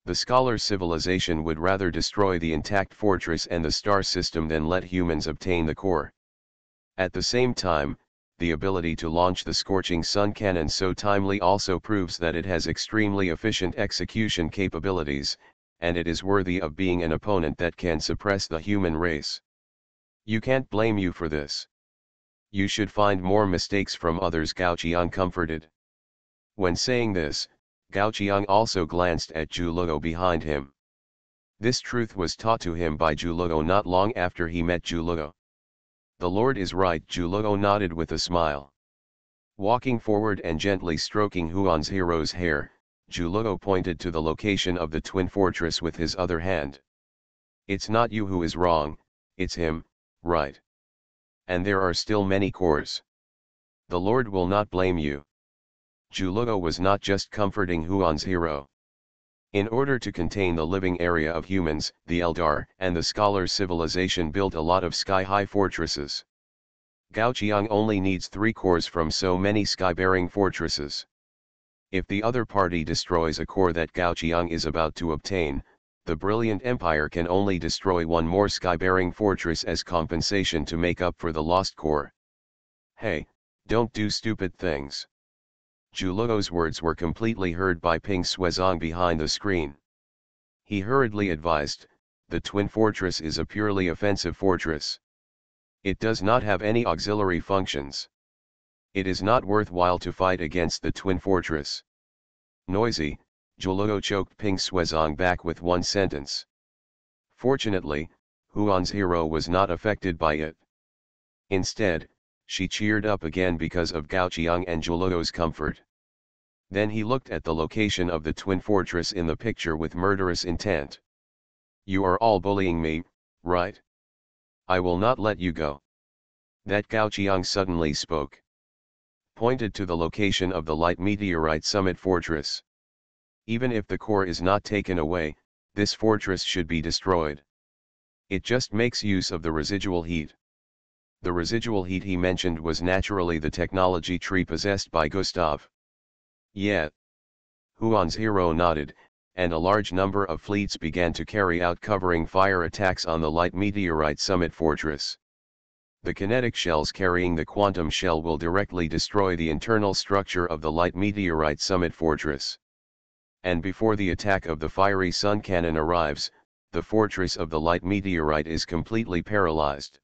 The Scholar Civilization would rather destroy the intact fortress and the star system than let humans obtain the core. At the same time, the ability to launch the Scorching Sun Cannon so timely also proves that it has extremely efficient execution capabilities, and it is worthy of being an opponent that can suppress the human race. You can't blame you for this. You should find more mistakes from others, Gao Qiang comforted. When saying this, Gao Qiang also glanced at Zhu Luo behind him. This truth was taught to him by Zhu Luo not long after he met Zhu Luo. The Lord is right, Zhu Luo nodded with a smile. Walking forward and gently stroking Huan's hero's hair, Zhu Luo pointed to the location of the twin fortress with his other hand. It's not you who is wrong, it's him, right? And there are still many cores. The Lord will not blame you. Zhu Luo was not just comforting Huan's hero. In order to contain the living area of humans, the Eldar and the Scholar Civilization built a lot of sky-high fortresses. Gao Qiang only needs 3 cores from so many sky-bearing fortresses. If the other party destroys a core that Gao Qiang is about to obtain, the brilliant empire can only destroy 1 more sky-bearing fortress as compensation to make up for the lost core. Hey, don't do stupid things. Zhu Luo's words were completely heard by Ping Suizong behind the screen. He hurriedly advised, the twin fortress is a purely offensive fortress. It does not have any auxiliary functions. It is not worthwhile to fight against the twin fortress. Noisy, Zhu Luo choked Ping Suizong back with 1 sentence. Fortunately, Huan's hero was not affected by it. Instead, she cheered up again because of Gao Qiang and Zhu Luo's comfort. Then he looked at the location of the twin fortress in the picture with murderous intent. You are all bullying me, right? I will not let you go. That Gao Qiang suddenly spoke. Pointed to the location of the light meteorite summit fortress. Even if the core is not taken away, this fortress should be destroyed. It just makes use of the residual heat. The residual heat he mentioned was naturally the technology tree possessed by Gustav. Yeah. Huan's hero nodded, and a large number of fleets began to carry out covering fire attacks on the light meteorite summit fortress. The kinetic shells carrying the quantum shell will directly destroy the internal structure of the light meteorite summit fortress. And before the attack of the fiery sun cannon arrives, the fortress of the light meteorite is completely paralyzed.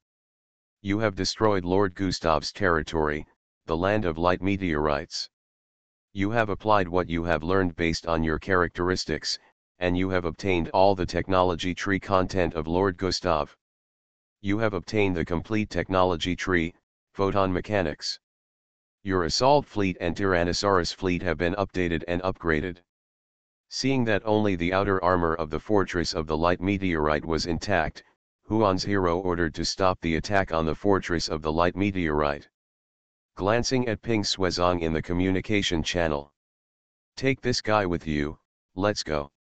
You have destroyed Lord Gustav's territory, the land of light meteorites. You have applied what you have learned based on your characteristics, and you have obtained all the technology tree content of Lord Gustav. You have obtained the complete technology tree, photon mechanics. Your assault fleet and Tyrannosaurus fleet have been updated and upgraded. Seeing that only the outer armor of the fortress of the light meteorite was intact, Huan's hero ordered to stop the attack on the fortress of the light meteorite. Glancing at Ping Suizong in the communication channel. Take this guy with you, let's go.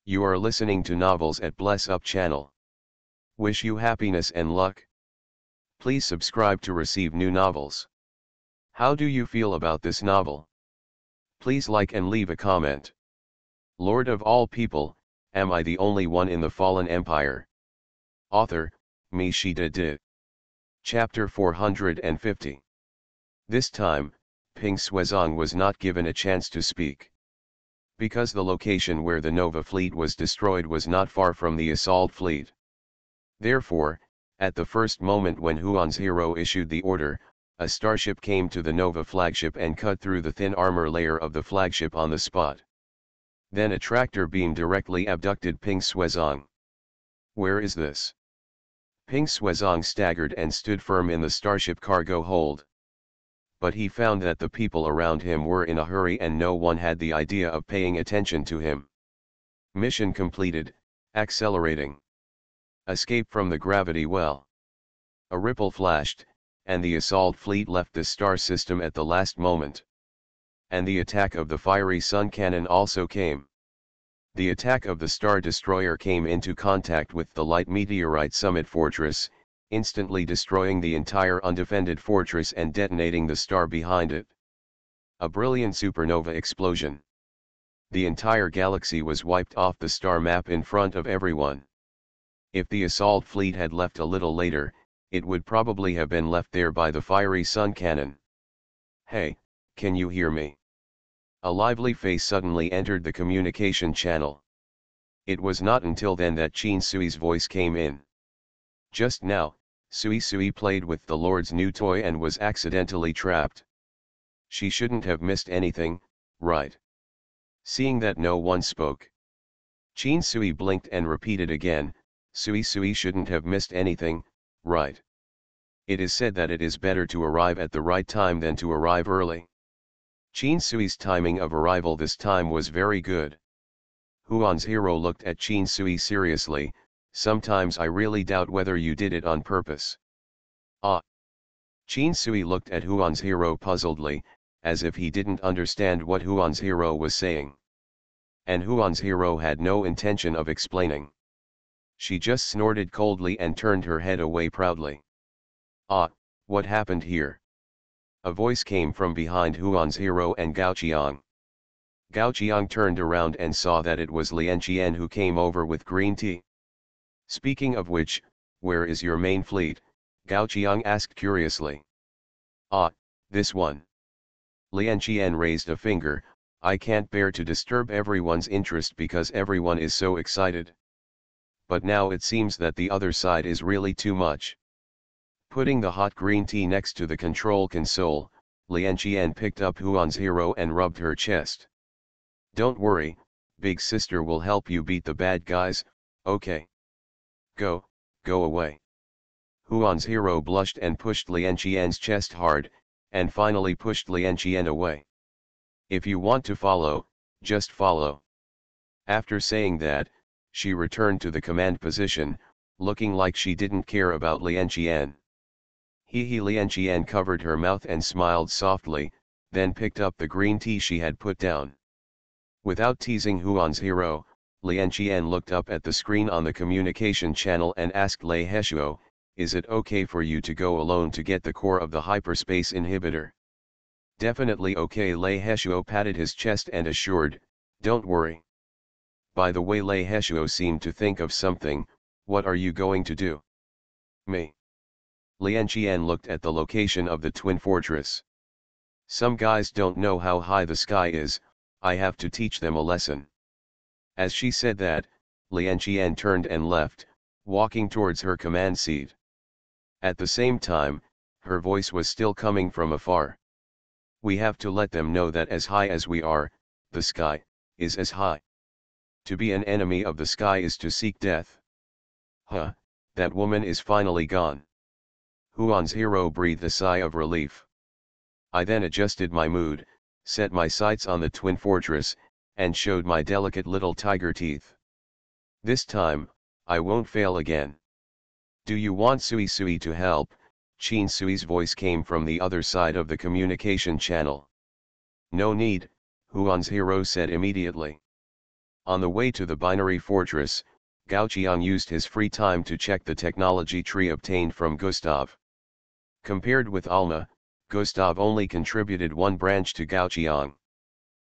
You are listening to Novels at Bless Up channel. Wish you happiness and luck. Please subscribe to receive new novels. How do you feel about this novel? Please like and leave a comment. Lord of all people, am I the only one in the fallen empire? Author, Mi Shida Di. Chapter 450. This time, Ping Suizong was not given a chance to speak. Because the location where the Nova fleet was destroyed was not far from the assault fleet. Therefore, at the first moment when Huan's hero issued the order, a starship came to the Nova flagship and cut through the thin armor layer of the flagship on the spot. Then a tractor beam directly abducted Ping Suizong. Where is this? Ping Suizong staggered and stood firm in the starship cargo hold. But he found that the people around him were in a hurry and no one had the idea of paying attention to him. Mission completed, accelerating. Escape from the gravity well. A ripple flashed, and the assault fleet left the star system at the last moment. And the attack of the fiery sun cannon also came. The attack of the Star Destroyer came into contact with the light meteorite summit fortress, instantly destroying the entire undefended fortress and detonating the star behind it. A brilliant supernova explosion. The entire galaxy was wiped off the star map in front of everyone. If the assault fleet had left a little later, it would probably have been left there by the fiery sun cannon. Hey, can you hear me? A lively face suddenly entered the communication channel. It was not until then that Qin Sui's voice came in. Just now, Sui played with the Lord's new toy and was accidentally trapped. She shouldn't have missed anything, right? Seeing that no one spoke, Qin Sui blinked and repeated again, Sui shouldn't have missed anything, right? It is said that it is better to arrive at the right time than to arrive early. Qin Sui's timing of arrival this time was very good. Huan's hero looked at Qin Sui seriously. Sometimes I really doubt whether you did it on purpose. Ah. Qin Sui looked at Huan's hero puzzledly, as if he didn't understand what Huan's hero was saying. And Huan's hero had no intention of explaining. She just snorted coldly and turned her head away proudly. Ah, what happened here? A voice came from behind Huan's hero and Gao Qiang. Gao Qiang turned around and saw that it was Lian Qian who came over with green tea. Speaking of which, where is your main fleet? Gao Qiang asked curiously. Ah, this one. Lian Qian raised a finger. I can't bear to disturb everyone's interest because everyone is so excited. But now it seems that the other side is really too much. Putting the hot green tea next to the control console, Lian Qian picked up Huan's hero and rubbed her chest. Don't worry, big sister will help you beat the bad guys, okay? Go away. Huan's hero blushed and pushed Lian Qian's chest hard, and finally pushed Lian Qian away. If you want to follow, just follow. After saying that, she returned to the command position, looking like she didn't care about Lian Qian. Lian Qian covered her mouth and smiled softly, then picked up the green tea she had put down. Without teasing Huan's hero, Lian Qian looked up at the screen on the communication channel and asked Lei Heshuo, "Is it okay for you to go alone to get the core of the hyperspace inhibitor?" "Definitely okay." Lei Heshuo patted his chest and assured, "Don't worry." By the way, Lei Heshuo seemed to think of something. "What are you going to do?" "Me." Lian Qian looked at the location of the twin fortress. "Some guys don't know how high the sky is, I have to teach them a lesson." As she said that, Lian Qian turned and left, walking towards her command seat. At the same time, her voice was still coming from afar. "We have to let them know that as high as we are, the sky is as high. To be an enemy of the sky is to seek death." "Huh, that woman is finally gone." Huan's hero breathed a sigh of relief. I then adjusted my mood, set my sights on the twin fortress, and showed my delicate little tiger teeth. "This time, I won't fail again. Do you want Sui Sui to help?" Qin Sui's voice came from the other side of the communication channel. "No need," Huan's hero said immediately. On the way to the binary fortress, Gao Qiang used his free time to check the technology tree obtained from Gustav. Compared with Alma, Gustav only contributed one branch to Gao Qiang.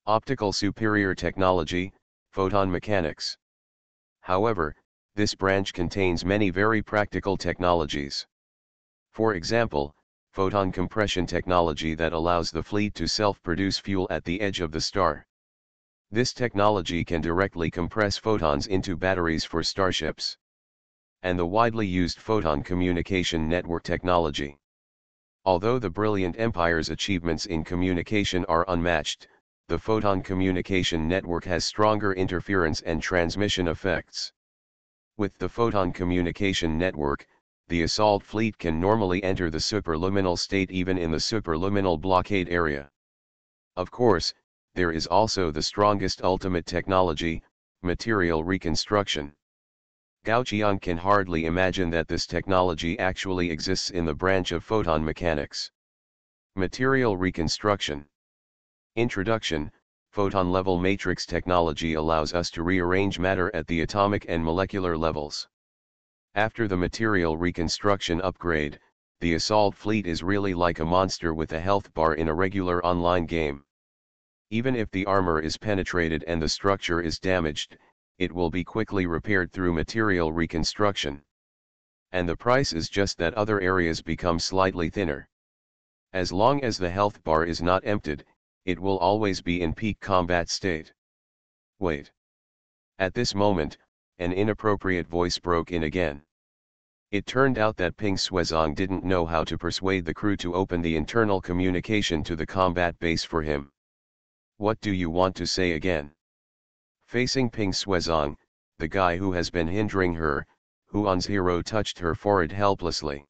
Optical superior technology, photon mechanics. However, this branch contains many very practical technologies. For example, photon compression technology that allows the fleet to self-produce fuel at the edge of the star. This technology can directly compress photons into batteries for starships. And the widely used photon communication network technology. Although the brilliant Empire's achievements in communication are unmatched, the photon communication network has stronger interference and transmission effects. With the photon communication network, the assault fleet can normally enter the superluminal state even in the superluminal blockade area. Of course, there is also the strongest ultimate technology, material reconstruction. Gao Qiang can hardly imagine that this technology actually exists in the branch of photon mechanics. Material reconstruction. Introduction. Photon-level matrix technology allows us to rearrange matter at the atomic and molecular levels. After the material reconstruction upgrade, the assault fleet is really like a monster with a health bar in a regular online game. Even if the armor is penetrated and the structure is damaged, it will be quickly repaired through material reconstruction. And the price is just that other areas become slightly thinner. As long as the health bar is not emptied, it will always be in peak combat state. Wait. At this moment, an inappropriate voice broke in again. It turned out that Ping Suizong didn't know how to persuade the crew to open the internal communication to the combat base for him. "What do you want to say again?" Facing Ping Suizong, the guy who has been hindering her, Huan's hero touched her forehead helplessly.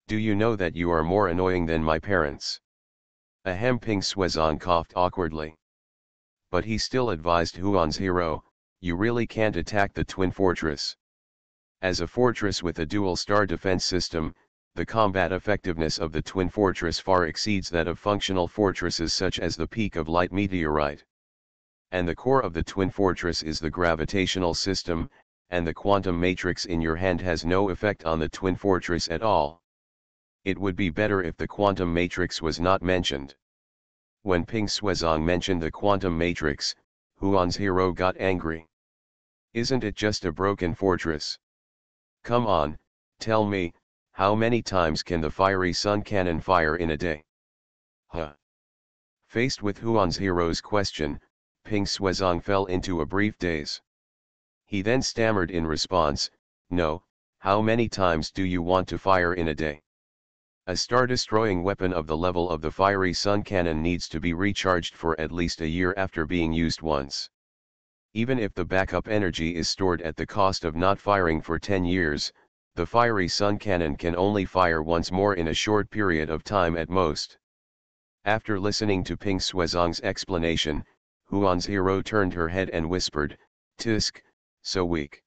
"Do you know that you are more annoying than my parents?" Ahem. Ping Suizong coughed awkwardly. But he still advised Huan's hero, "You really can't attack the twin fortress. As a fortress with a dual star defense system, the combat effectiveness of the twin fortress far exceeds that of functional fortresses such as the Peak of Light meteorite. And the core of the twin fortress is the gravitational system, and the quantum matrix in your hand has no effect on the twin fortress at all. It would be better if the quantum matrix was not mentioned." When Ping Suizong mentioned the quantum matrix, Huan's hero got angry. "Isn't it just a broken fortress? Come on, tell me, how many times can the fiery sun cannon fire in a day?" Huh. Faced with Huan's hero's question, Ping Suizong fell into a brief daze. He then stammered in response, "No, how many times do you want to fire in a day? A star-destroying weapon of the level of the fiery sun cannon needs to be recharged for at least a year after being used once. Even if the backup energy is stored at the cost of not firing for 10 years, the fiery sun cannon can only fire once more in a short period of time at most. After listening to Ping Suizong's explanation, Huan's hero turned her head and whispered, "Tisk, so weak.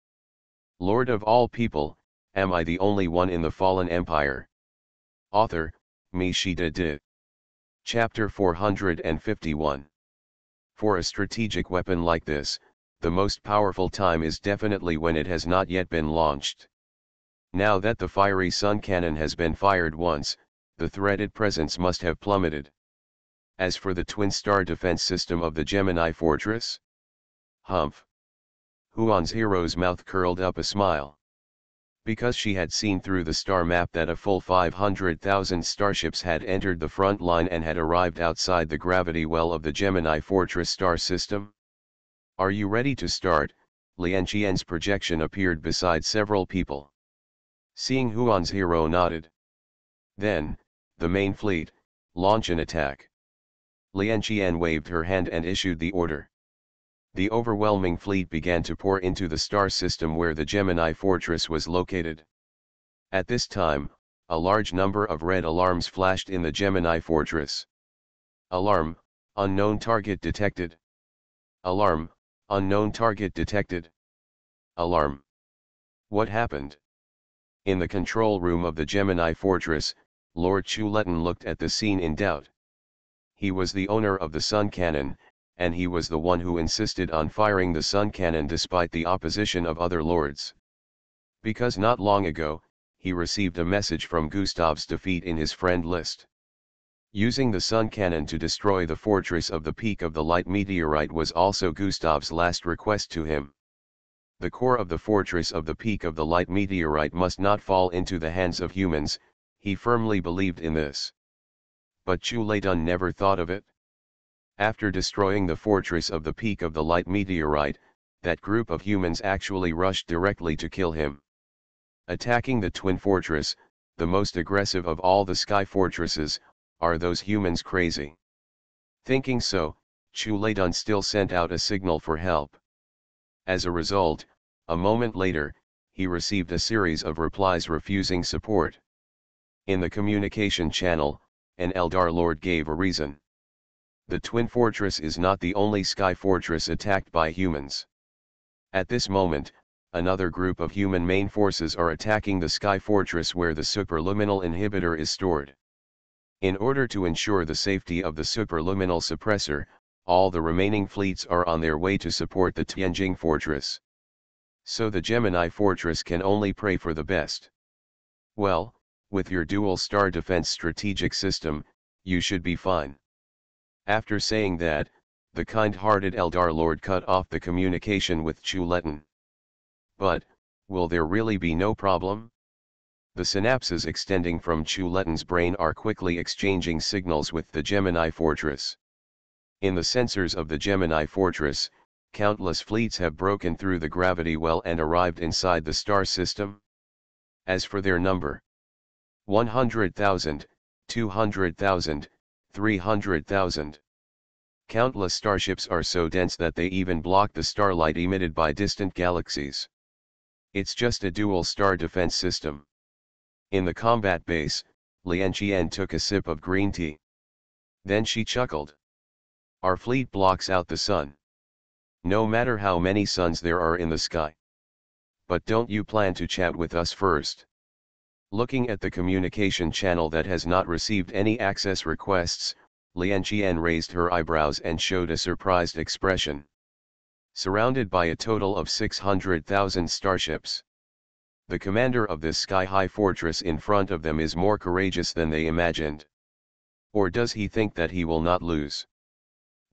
Lord of all people, am I the only one in the fallen empire?" Author, Mi Shida Di. Chapter 451. For a strategic weapon like this, the most powerful time is definitely when it has not yet been launched. Now that the fiery sun cannon has been fired once, the threaded presence must have plummeted. As for the twin-star defense system of the Gemini fortress? Humph! Huan's hero's mouth curled up a smile. Because she had seen through the star map that a full 500,000 starships had entered the front line and had arrived outside the gravity well of the Gemini fortress star system. "Are you ready to start?" Lian Qian's projection appeared beside several people. Seeing Huan's hero nodded. "Then, the main fleet, launch an attack." Lian Qian waved her hand and issued the order. The overwhelming fleet began to pour into the star system where the Gemini fortress was located. At this time, a large number of red alarms flashed in the Gemini fortress. Alarm, unknown target detected. Alarm, unknown target detected. Alarm. What happened? In the control room of the Gemini fortress, Lord Chuletan looked at the scene in doubt. He was the owner of the sun cannon, and he was the one who insisted on firing the sun cannon despite the opposition of other lords. Because not long ago, he received a message from Gustav's defeat in his friend list. Using the sun cannon to destroy the fortress of the Peak of the Light meteorite was also Gustav's last request to him. The core of the fortress of the Peak of the Light meteorite must not fall into the hands of humans, he firmly believed in this. But Chuletan never thought of it. After destroying the fortress of the Peak of the Light meteorite, that group of humans actually rushed directly to kill him. Attacking the twin fortress, the most aggressive of all the sky fortresses, are those humans crazy? Thinking so, Chuletan still sent out a signal for help. As a result, a moment later, he received a series of replies refusing support. In the communication channel, an Eldar Lord gave a reason. The Twin Fortress is not the only sky fortress attacked by humans. At this moment, another group of human main forces are attacking the sky fortress where the superluminal inhibitor is stored. In order to ensure the safety of the superluminal suppressor, all the remaining fleets are on their way to support the Tianjing fortress. So the Gemini fortress can only pray for the best. Well, with your dual star defense strategic system, you should be fine. After saying that, the kind-hearted Eldar Lord cut off the communication with Chuletan. But, will there really be no problem? The synapses extending from Chuletan's brain are quickly exchanging signals with the Gemini fortress. In the sensors of the Gemini fortress, countless fleets have broken through the gravity well and arrived inside the star system. As for their number, 100,000, 200,000, 300,000. Countless starships are so dense that they even block the starlight emitted by distant galaxies. It's just a dual star defense system. In the combat base, Lian Qian took a sip of green tea. Then she chuckled. Our fleet blocks out the sun. No matter how many suns there are in the sky. But don't you plan to chat with us first? Looking at the communication channel that has not received any access requests, Lian Qian raised her eyebrows and showed a surprised expression. Surrounded by a total of 600,000 starships. The commander of this sky-high fortress in front of them is more courageous than they imagined. Or does he think that he will not lose?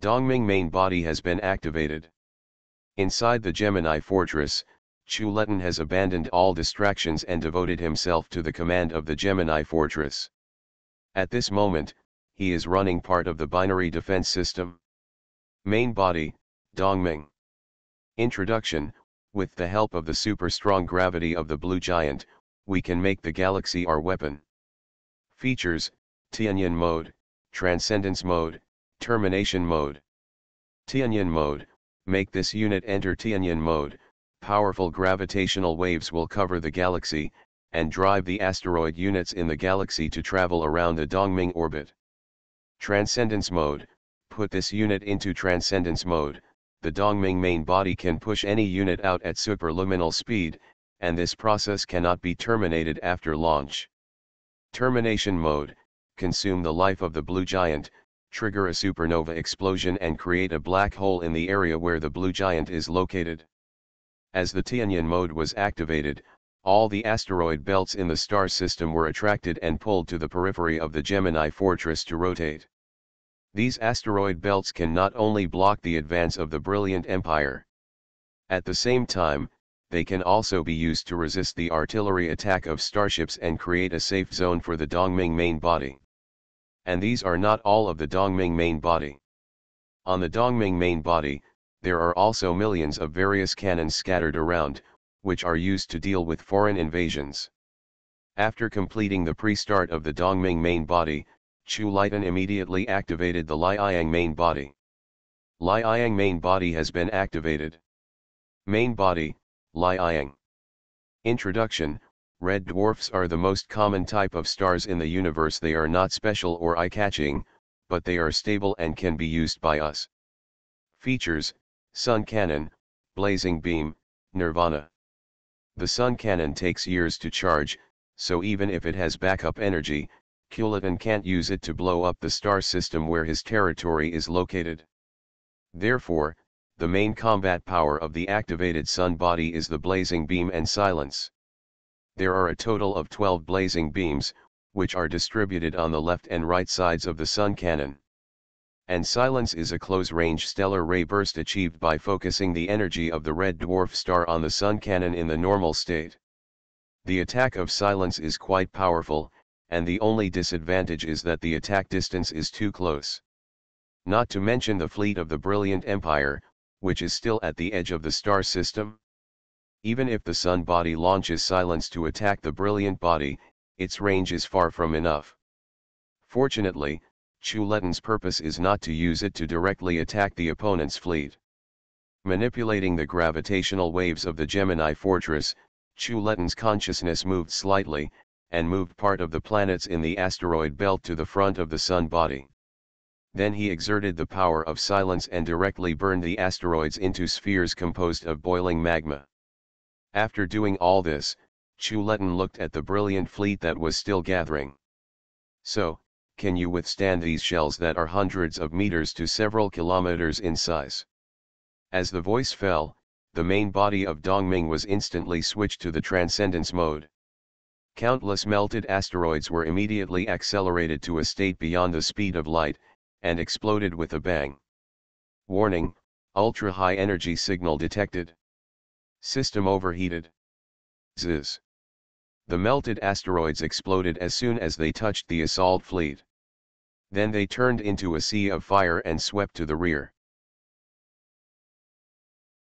Dongming main body has been activated. Inside the Gemini fortress, Chuletan has abandoned all distractions and devoted himself to the command of the Gemini fortress. At this moment, he is running part of the binary defense system. Main body, Dongming. Introduction: with the help of the super strong gravity of the blue giant, we can make the galaxy our weapon. Features: Tianyan mode, Transcendence mode, Termination mode. Tianyan mode: make this unit enter Tianyan mode. Powerful gravitational waves will cover the galaxy, and drive the asteroid units in the galaxy to travel around the Dongming orbit. Transcendence mode. Put this unit into transcendence mode. The Dongming main body can push any unit out at superluminal speed, and this process cannot be terminated after launch. Termination mode. Consume the life of the blue giant, trigger a supernova explosion and create a black hole in the area where the blue giant is located. As the Tianyan mode was activated, all the asteroid belts in the star system were attracted and pulled to the periphery of the Gemini fortress to rotate. These asteroid belts can not only block the advance of the brilliant empire. At the same time, they can also be used to resist the artillery attack of starships and create a safe zone for the Dongming main body. And these are not all of the Dongming main body. On the Dongming main body, there are also millions of various cannons scattered around, which are used to deal with foreign invasions. After completing the pre-start of the Dongming main body, Chu Litan immediately activated the Liang main body. Liang main body has been activated. Main body, Liang. Introduction. Red dwarfs are the most common type of stars in the universe. They are not special or eye-catching, but they are stable and can be used by us. Features: Sun Cannon, Blazing Beam, Nirvana. The Sun Cannon takes years to charge, so even if it has backup energy, Culliton can't use it to blow up the star system where his territory is located. Therefore, the main combat power of the activated Sun body is the Blazing Beam and Silence. There are a total of 12 blazing beams, which are distributed on the left and right sides of the Sun Cannon. And Silence is a close-range stellar ray burst achieved by focusing the energy of the red dwarf star on the Sun Cannon in the normal state. The attack of Silence is quite powerful, and the only disadvantage is that the attack distance is too close. Not to mention the fleet of the brilliant empire, which is still at the edge of the star system. Even if the Sun body launches Silence to attack the brilliant body, its range is far from enough. Fortunately, Chu Litan's purpose is not to use it to directly attack the opponent's fleet. Manipulating the gravitational waves of the Gemini fortress, Chu Litan's consciousness moved slightly, and moved part of the planets in the asteroid belt to the front of the Sun body. Then he exerted the power of Silence and directly burned the asteroids into spheres composed of boiling magma. After doing all this, Chu Litan looked at the brilliant fleet that was still gathering. So, can you withstand these shells that are hundreds of meters to several kilometers in size? As the voice fell, the main body of Dongming was instantly switched to the transcendence mode. Countless melted asteroids were immediately accelerated to a state beyond the speed of light, and exploded with a bang. Warning: ultra-high energy signal detected. System overheated. Zzz. The melted asteroids exploded as soon as they touched the assault fleet. Then they turned into a sea of fire and swept to the rear.